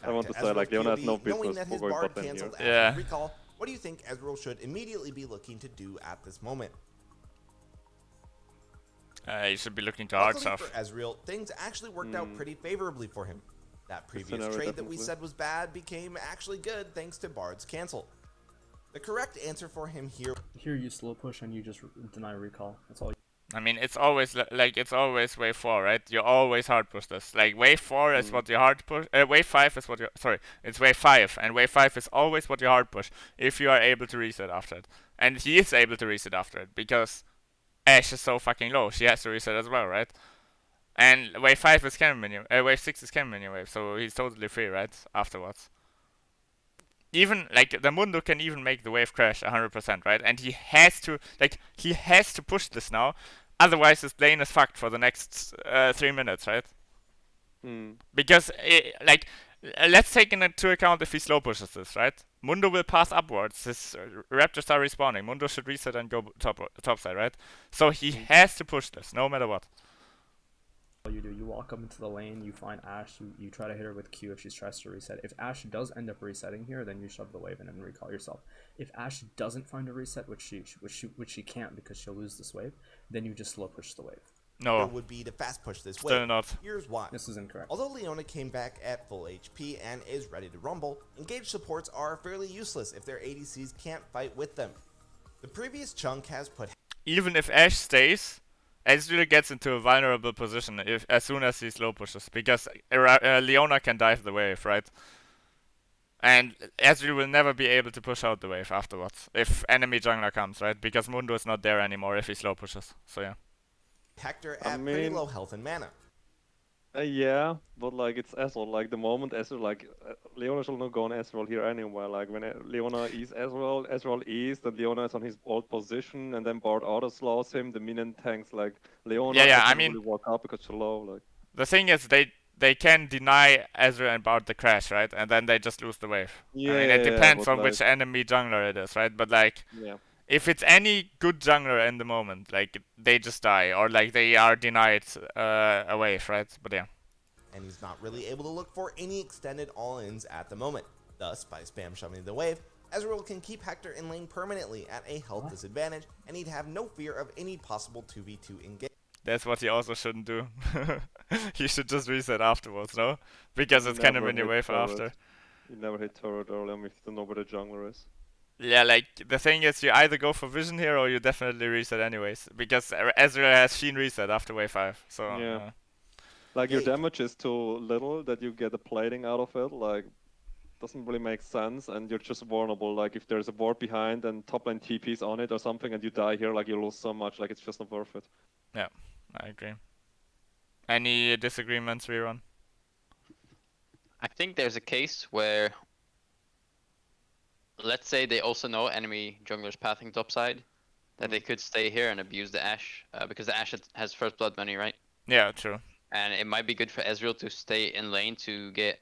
I want to say, like, Leona has no knowing business that his going Bard bot lane canceled here. Yeah. after recall, what do you think Ezreal should immediately be looking to do at this moment? You should be looking to hard Luckily stuff. for Ezreal, things actually worked out pretty favorably for him. That previous scenario, trade that we definitely. said was bad became actually good thanks to Bard's cancel. The correct answer for him here Here you slow push and you just deny recall. That's all. I mean, it's always it's always wave 4, right? You always hard push this. Like wave 4 is what you hard push. Wave 5 is what you it's wave 5, and wave 5 is always what you hard push if you are able to reset after it. And he is able to reset after it because Ashe is so fucking low. She has to reset as well, right? And wave 5 is cannon minion. Wave 6 is cannon minion wave, so he's totally free, right? Afterwards. Even like the Mundo can even make the wave crash 100%, right? And he has to push this now, otherwise his lane is fucked for the next 3 minutes, right? Because let's take into account if he slow pushes this, right? Mundo will pass upwards. His Raptors are respawning. Mundo should reset and go top side, right? So he has to push this no matter what. You do, you walk up into the lane, you find Ashe, you try to hit her with Q if she tries to reset. If Ashe does end up resetting here, then you shove the wave in and recall yourself. If Ashe doesn't find a reset, which she can't because she'll lose this wave, then you just slow push the wave. No, would be to fast push this still wave. not. Here's why. This is incorrect. Although Leona came back at full HP and is ready to rumble, engaged supports are fairly useless if their ADCs can't fight with them. The previous chunk has put Even if Ashe stays, Ezreal gets into a vulnerable position as soon as he slow pushes, because Leona can dive the wave, right? And Ezreal will never be able to push out the wave afterwards if enemy jungler comes, right? Because Mundo is not there anymore if he slow pushes. So yeah. Hector at pretty low health and mana. Yeah, but like it's Ezreal. Like the moment Ezreal, Leona shall not go on Ezreal here anywhere. Like when Leona is Ezreal is, then Leona is on his old position, and then Bard auto slows him. The minion tanks like Leona. Yeah, I can't mean, really walk up because she's low. Like the thing is they can deny Ezreal and Bard the crash, right? And then they just lose the wave. yeah, I mean, it depends but on which enemy jungler it is, right? But like, yeah. if it's any good jungler in the moment, like they just die or like they are denied a wave, right? But yeah. And he's not really able to look for any extended all-ins at the moment. Thus, by spam shoving the wave, Ezreal can keep Hector in lane permanently at a health disadvantage, and he'd have no fear of any possible 2v2 engage. That's what he also shouldn't do. He should just reset afterwards, no? Because it's kind of mini wave after. You never hit turret early if you don't know where the jungler is. Yeah, like the thing is, you either go for vision here or you definitely reset anyways, because Ezreal has Sheen reset after wave 5. So Yeah. Like your damage is too little that you get a plating out of it. Like doesn't really make sense, and you're just vulnerable. Like if there's a ward behind and top lane TP's on it or something, and you die here, like you lose so much. Like it's just not worth it. yeah, I agree. Any disagreements, Rerun? I think there's a case where, let's say they also know enemy junglers pathing topside, that they could stay here and abuse the Ashe, because the Ashe has first blood money, right? Yeah, true. And it might be good for Ezreal to stay in lane to get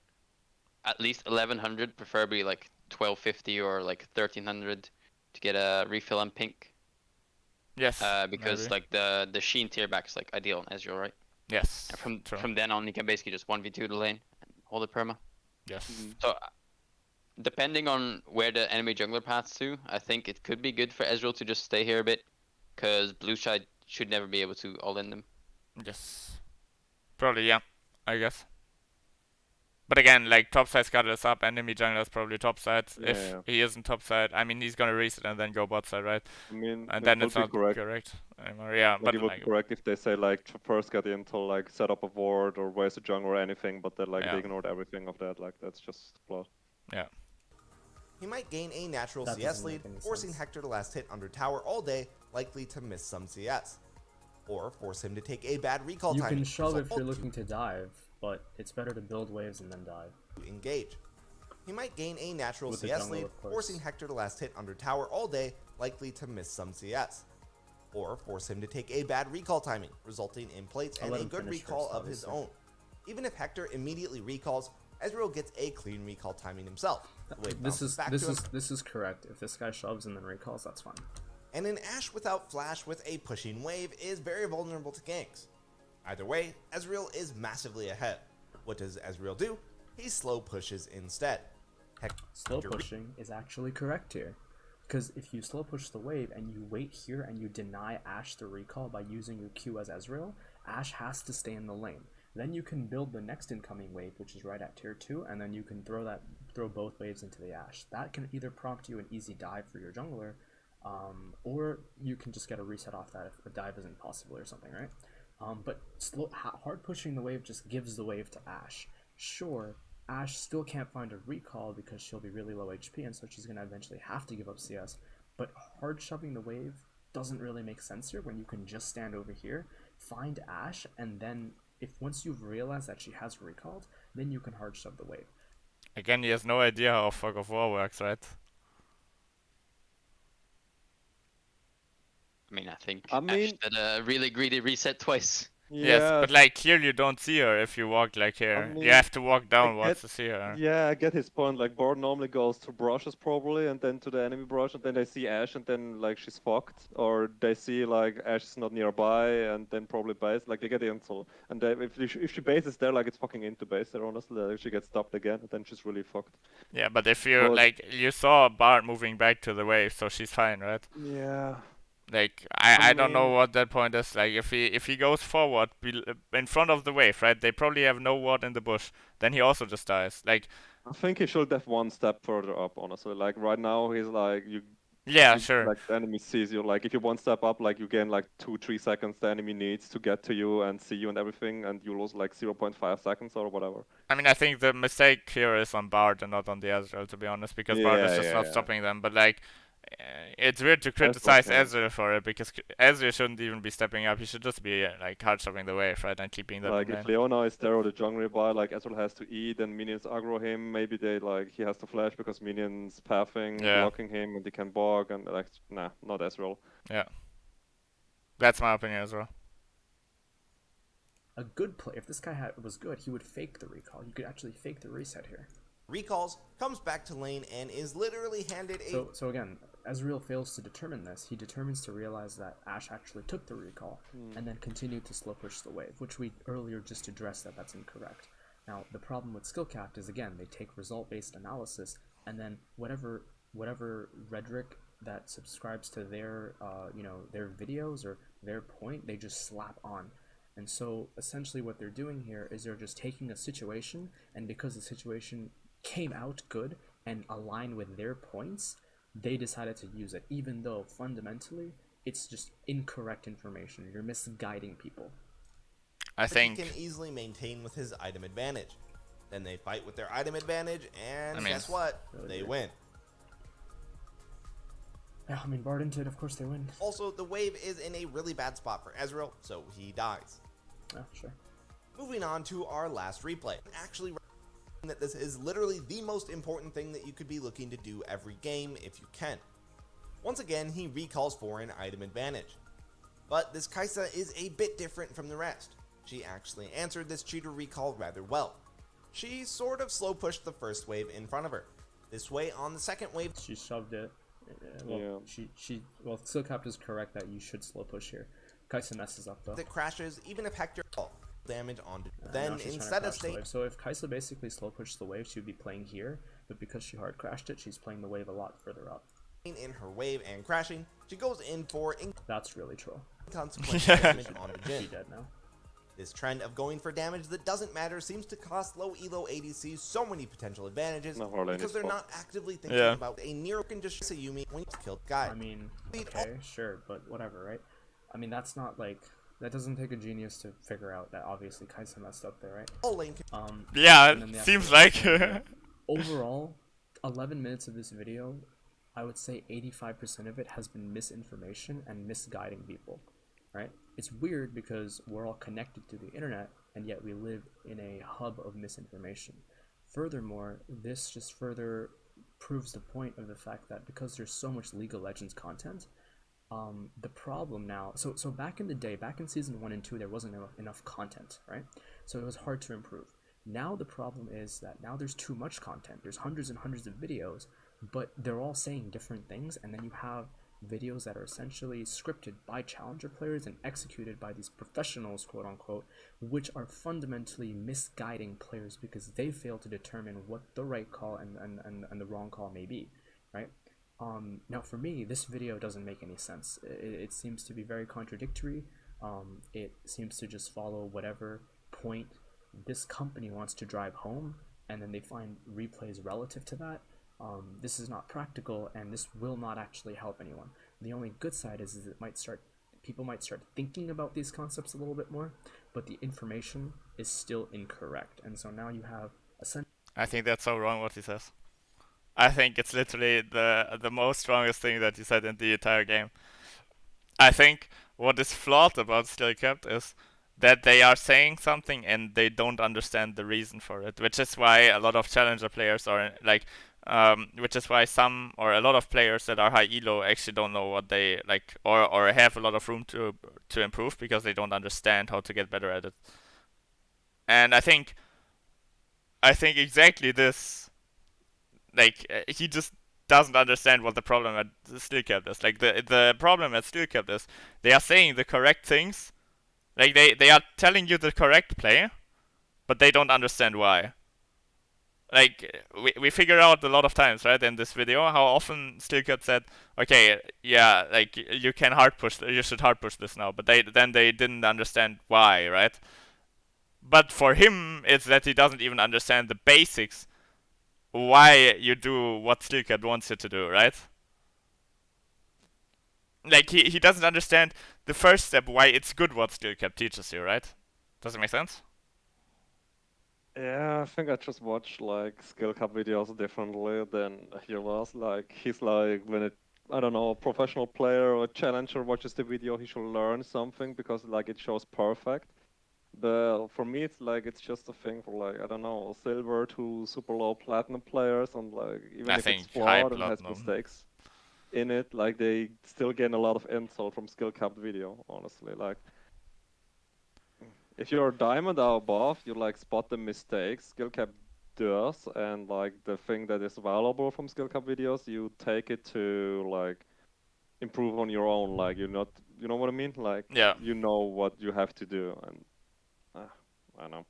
at least 1100, preferably like 1250 or like 1300 to get a refill on pink. Yes. Because maybe. like the Sheen tier back is like ideal on Ezreal, right? Yes. And true. from then on, you can basically just 1v2 the lane and hold it perma. Yes. So depending on where the enemy jungler paths to, I think it could be good for Ezreal to just stay here a bit, because blue side should never be able to all in them. Yes. Probably, yeah, I guess. But again, like topside scuttle is up, enemy jungler is probably topside. Yeah, if he isn't topside, I mean he's gonna reset and then go bot side, right? I mean, And it then would it's be not correct anymore. Yeah, Like but it would like be correct if they say like to first get into like set up a ward or waste a jungle or anything, but then like Yeah. they ignored everything of that. Like that's just flawed. yeah. He might gain a natural That CS doesn't lead, make any forcing sense. Hector to last hit under tower all day, likely to miss some CS. Or force him to take a bad recall You timing. can shove if result you're looking to dive, but it's better to build waves and then dive. to engage. He might gain a natural With the CS jungle, lead, of course. forcing Hector to last hit under tower all day, likely to miss some CS. Or force him to take a bad recall timing, resulting in plates I'll and let a him good finish recall first, of his obviously. own. Even if Hector immediately recalls, Ezreal gets a clean recall timing himself. The wave bounces back to him, This is correct. If this guy shoves and then recalls, that's fine. and an Ashe without flash with a pushing wave is very vulnerable to ganks. Either way, Ezreal is massively ahead. What does Ezreal do? He slow pushes instead. Slow pushing is actually correct here. Because if you slow push the wave and you wait here and you deny Ashe the recall by using your Q as Ezreal, Ashe has to stay in the lane. Then you can build the next incoming wave, which is right at tier 2, and then you can throw both waves into the Ashe. That can either prompt you an easy dive for your jungler, or you can just get a reset off that if a dive isn't possible or something, right? But hard pushing the wave just gives the wave to Ashe. Sure, Ashe still can't find a recall because she'll be really low HP, and so she's going to eventually have to give up CS. But hard shoving the wave doesn't really make sense here when you can just stand over here, find Ashe, and then if once you've realized that she has recalled, then you can hard shove the wave. Again, he has no idea how Fog of War works, right? I mean, I think I Ash mean, did a really greedy reset twice. Yes, yeah, but like here you don't see her if you walk like I here. You mean, have to walk I downwards get, to see her. yeah, I get his point. Like, Bard normally goes to brushes probably, and then to the enemy brush, and then they see Ash, and then like she's fucked, or they see like Ash is not nearby, and then probably base. Like they get the insult, and they, if she bases there, like it's fucking into base there. Honestly, like, she gets stopped again, and then she's really fucked. Yeah, but if you But like you saw Bart moving back to the wave, so she's fine, right? yeah, Like I I don't know mean, what that point is. Like if he goes forward in front of the wave, right? They probably have no ward in the bush. Then he also just dies. Like I think he should have one step further up. Honestly, like right now he's like yeah, you sure. like the enemy sees you. Like if you one step up, like you gain like 2-3 seconds the enemy needs to get to you and see you and everything, and you lose like 0.5 seconds or whatever. I mean, I think the mistake here is on Bard and not on the Ezreal, to be honest, because Bard is Yeah, just yeah, not yeah. stopping them. But like, it's weird to That's what criticize can. Ezreal for it because Ezreal shouldn't even be stepping up. He should just be like hard stopping the wave, right, and keeping them in Like if lane. Leona is there or the jungler by, like Ezreal has to eat and minions aggro him. Maybe they like he has to flash because minions pathing, Yeah, blocking him, and they can bog and like nah, not Ezreal. yeah, that's my opinion as well. A good play, if this guy was good, he would fake the recall. You could actually fake the reset here. Recalls, comes back to lane, and is literally handed a So again, Ezreal fails to determine this. He determines to realize that Ashe actually took the recall and then continued to slow push the wave, which we earlier just addressed that that's incorrect. Now, the problem with Skillcapped is, again, they take result-based analysis and then whatever rhetoric that subscribes to their their videos or their point, they just slap on. And so essentially what they're doing here is they're just taking a situation, and because the situation came out good and aligned with their points, they decided to use it, even though fundamentally it's just incorrect information. You're misguiding people. I he think. can easily maintain with his item advantage. Then they fight with their item advantage, and I mean, guess what? really They weird. win. Yeah, I mean, Bard into it, of course they win. Also, the wave is in a really bad spot for Ezreal, so he dies. Yeah, sure. Moving on to our last replay. Actually, that this is literally the most important thing that you could be looking to do every game if you can. Once again, he recalls for an item advantage. But this Kai'Sa is a bit different from the rest. She actually answered this cheater recall rather well. She sort of slow pushed the first wave in front of her. This way, on the second wave, She shoved it. Well, Skillcapped is correct that you should slow push here. Kai'Sa messes up though. that crashes even if Hector damage onto. Now Then she's trying to instead of crash the staying wave. So if Kai'Sa basically slow pushed the wave, she would be playing here, but because she hard crashed it, she's playing the wave a lot further up. in her wave and crashing, she goes in for That's really troll. inconsequential damage onto She Jhin. dead now. This trend of going for damage that doesn't matter seems to cost low elo ADCs so many potential advantages No, Harlane because is they're fucked. not actively thinking Yeah. about a near can just Sayumi when you kill the guy. I mean, okay, sure, but whatever, right? I mean, that's not like that doesn't take a genius to figure out that obviously Kai'Sa messed up there, right? All lane can Yeah, And then the seems actual- like. Overall, 11 minutes of this video, I would say 85% of it has been misinformation and misguiding people, right? It's weird because we're all connected to the internet and yet we live in a hub of misinformation. Furthermore, this just further proves the point of the fact that because there's so much League of Legends content, the problem now, so back in the day, back in season 1 and 2, there wasn't enough content, right? So it was hard to improve. Now the problem is that now there's too much content. There's hundreds and hundreds of videos, but they're all saying different things, and then you have videos that are essentially scripted by challenger players and executed by these professionals, quote unquote, which are fundamentally misguiding players because they fail to determine what the right call and the wrong call may be, right? Now for me, this video doesn't make any sense. It seems to be very contradictory. It seems to just follow whatever point this company wants to drive home, and then they find replays relative to that. This is not practical, and this will not actually help anyone. The only good side is it might start, people might start thinking about these concepts a little bit more, but the information is still incorrect, and so now you have essentially. I think that's so wrong what he says. I think it's literally the most strongest thing that he said in the entire game. I think what is flawed about Skillcapped is that they are saying something and they don't understand the reason for it, which is why a lot of challenger players are like, which is why some or a lot of players that are high elo actually don't know what they like, or have a lot of room to improve because they don't understand how to get better at it. And I think exactly this, like he just doesn't understand what the problem at Skillcapped is. Like the problem at Skillcapped is they are saying the correct things, like they are telling you the correct play, but they don't understand why. Like we figure out a lot of times, right, in this video, how often Skillcapped said, okay, yeah, like you can hard push, you should hard push this now, but they didn't understand why, right? But for him, it's that he doesn't even understand the basics why you do what Skillcapped wants you to do, right? Like he doesn't understand the first step why it's good what Skillcapped teaches you, right? Does it make sense? Yeah, I think I just watch like skill cup videos differently than he was. Like he's like when it I don't know, a professional player or a challenger watches the video, he should learn something because like it shows perfect. But for me, it's like it's just a thing for like I don't know, silver to super low platinum players, and like even I if it's think high flawed and has platinum. mistakes in it, like they still gain a lot of insult from skill capped video. Honestly, like if you're a diamond or above, you like spot the mistakes skill cap does, and like the thing that is valuable from skill cap videos, you take it to like improve on your own. Like you're not, you know what I mean? Like Yeah. you know what you have to do, and I don't know.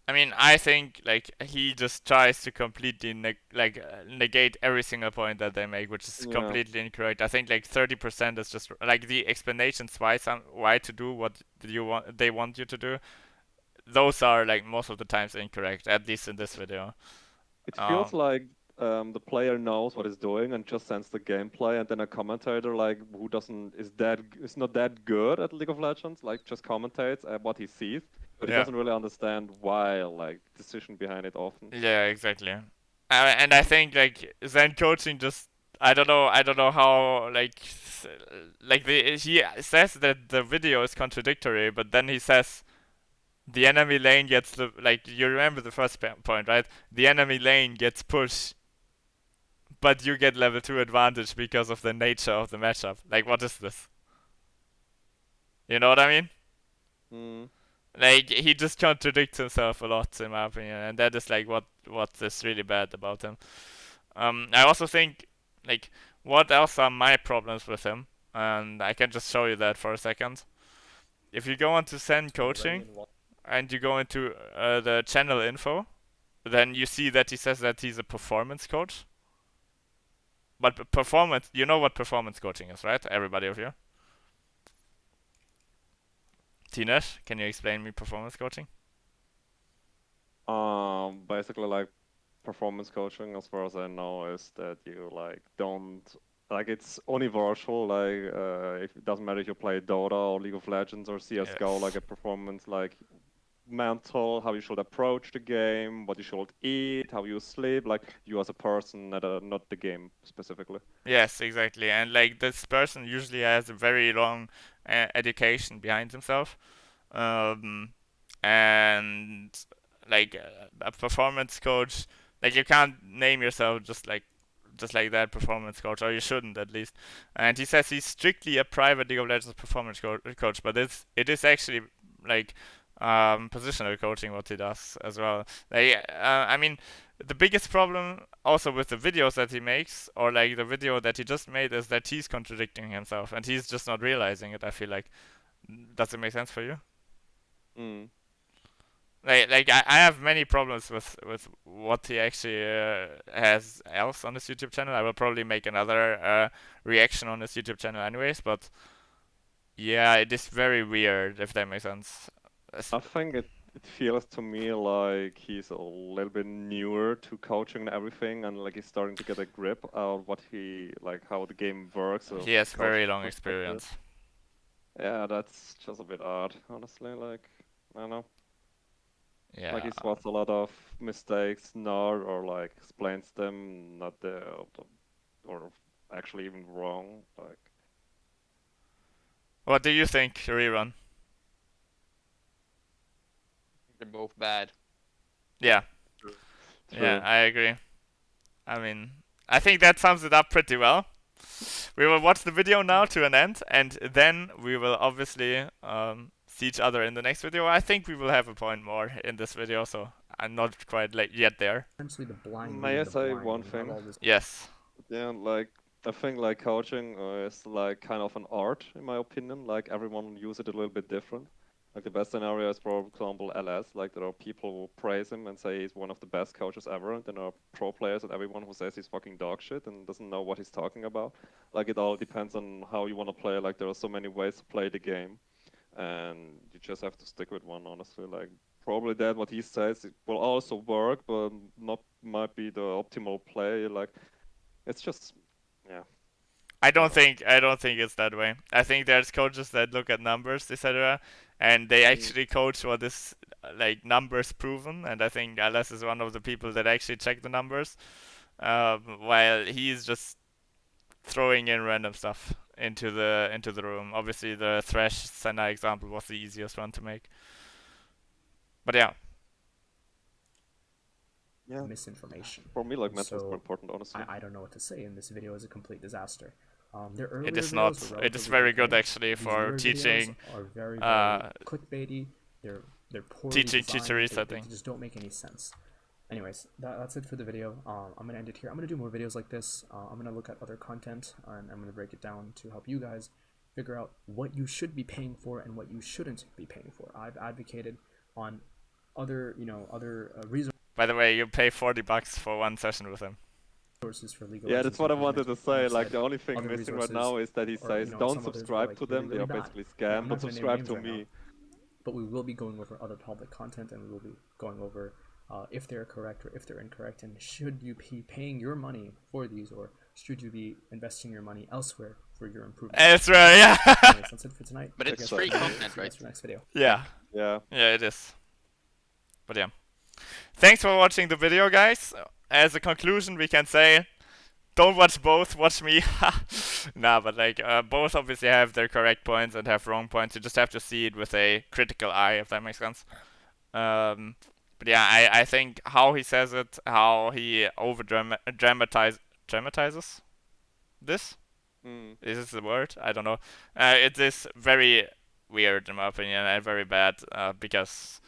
I mean, I think like he just tries to completely negate every single point that they make, which is Yeah, completely incorrect. I think like 30% is just like the explanations why to do what they want you to do. Those are like most of the times incorrect, at least in this video. it feels Um, like the player knows what he's doing and just sends the gameplay, and then a commentator like who doesn't is not that good at League of Legends, like just commentates at what he sees, but he yeah, doesn't really understand why, like decision behind it often. yeah, exactly. And I think like Zen coaching just I don't know how like he says that the video is contradictory, but then he says the enemy lane gets the like you remember the first point, right? The enemy lane gets pushed, but you get level 2 advantage because of the nature of the matchup. Like what is this? You know what I mean? Mm. Like he just contradicts himself a lot in my opinion, and that is like what is really bad about him. I also think like what else are my problems with him, and I can just show you that for a second. If you go onto Zen Ready coaching and well. and you go into the channel info, then you see that he says that he's a performance coach. But performance, you know what performance coaching is, right? Everybody of you. Tinesh, can you explain me performance coaching? Basically, like performance coaching, as far as I know, is that you like don't like it's universal. Like, if it doesn't matter if you play Dota or League of Legends or CS:GO, like Yes. a performance like mental, how you should approach the game, what you should eat, how you sleep, like you as a person, not the game specifically. Yes, exactly. And like this person usually has a very long education behind himself. Um, and like a performance coach, like you can't name yourself just like that performance coach, or you shouldn't at least. And he says he's strictly a private League of Legends performance coach, but it is actually like positional coaching what he does as well. Like I mean, the biggest problem also with the videos that he makes, or like the video that he just made, is that he's contradicting himself and he's just not realizing it. I feel like, does it make sense for you? Mm. Like I have many problems with what he actually has else on his YouTube channel. I will probably make another reaction on his YouTube channel anyways, but yeah, it is very weird if that makes sense. I think it feels to me like he's a little bit newer to coaching and everything, and like he's starting to get a grip of what he like how the game works of He has very coaching long perspective. experience. Yeah, that's just a bit odd, honestly. Like I don't know. Like Yeah. he spots a lot of mistakes now, or like explains them not the or actually even wrong. Like What do you think, Rerun? They're both bad. Yeah. True. Yeah, I agree. I mean, I think that sums it up pretty well. We will watch the video now to an end, and then we will obviously see each other in the next video. I think we will have a point more in this video, so I'm not quite yet there. Essentially, the blind May I leading the say blind. one and we have thing? all this Yes. Yeah, like I think like coaching is like kind of an art in my opinion. Like everyone use it a little bit different. Like the best scenario is, for example, LS. Like there are people who praise him and say he's one of the best coaches ever, and then there are pro players and everyone who says he's fucking dog shit and doesn't know what he's talking about. Like it all depends on how you want to play. Like there are so many ways to play the game, and you just have to stick with one. Honestly, like probably that what he says it will also work, but not might be the optimal play. Like it's just, yeah. I don't think it's that way. I think there's coaches that look at numbers, etc., and they actually coach what is like numbers proven. And I think LS is one of the people that actually check the numbers, while he's just throwing in random stuff into the room. Obviously, the Thresh Senna example was the easiest one to make. But yeah, Yeah. misinformation. For me, like And mental is more so important, honestly. I don't know what to say, and this video is a complete disaster. Their earlier it is videos not. were It is relatively very good okay. actually These for newer teaching. videos are very uh, clickbaity. They're poorly teaching designed. cheatery They setting. just don't make any sense. Anyways, that's it for the video. I'm gonna end it here. I'm gonna do more videos like this. I'm gonna look at other content and I'm gonna break it down to help you guys figure out what you should be paying for and what you shouldn't be paying for. I've advocated on other resources By the way, you pay $40 for one session with him. for League of Yeah, Legends that's what I improvement, wanted to and say. I've Like said the only thing other missing right resources, now is that he or says don't some others were subscribe like to really, them. They really are bad. basically I'm scam, not but gonna name subscribe names to right now, me. but we will be going over other public content, and we will be going over if they're correct or if they're incorrect, and should you be paying your money for these, or should you be investing your money elsewhere for your improvement. That's right, yeah. Anyways, that's it for tonight. But it's Exactly. free content, See you right? guys for the next video. Yeah, Yeah. yeah, it is. But yeah. Thanks for watching the video, guys. As a conclusion, we can say, don't watch both, watch me. Nah, but like, both obviously have their correct points and have wrong points. You just have to see it with a critical eye, if that makes sense. But yeah, I think how he says it, how he dramatizes this. Mm. Is this the word? I don't know. It is very weird in my opinion and very bad because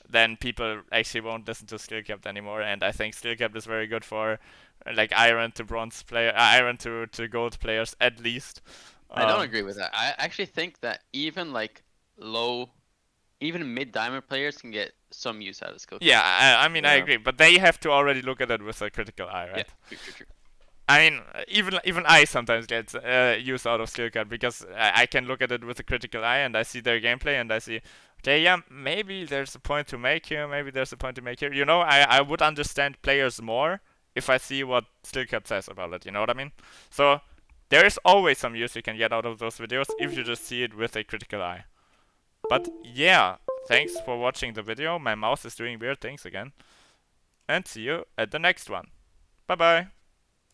then people actually won't listen to Skillcapped anymore. And I think Skillcapped is very good for like iron to bronze player, iron to gold players at least. I don't agree with that. I actually think that even like even mid diamond players can get some use out of skill. Yeah, I mean I Yeah. agree, but they have to already look at it with a critical eye, right? Yeah, true. I mean, even I sometimes get use out of Skillcard because I can look at it with a critical eye and I see their gameplay and I see, okay, yeah, maybe there's a point to make here, maybe there's a point to make here. You know, I would understand players more if I see what Skillcard says about it, you know what I mean? So, there is always some use you can get out of those videos if you just see it with a critical eye. But yeah, thanks for watching the video. My mouse is doing weird things again. And see you at the next one. Bye bye.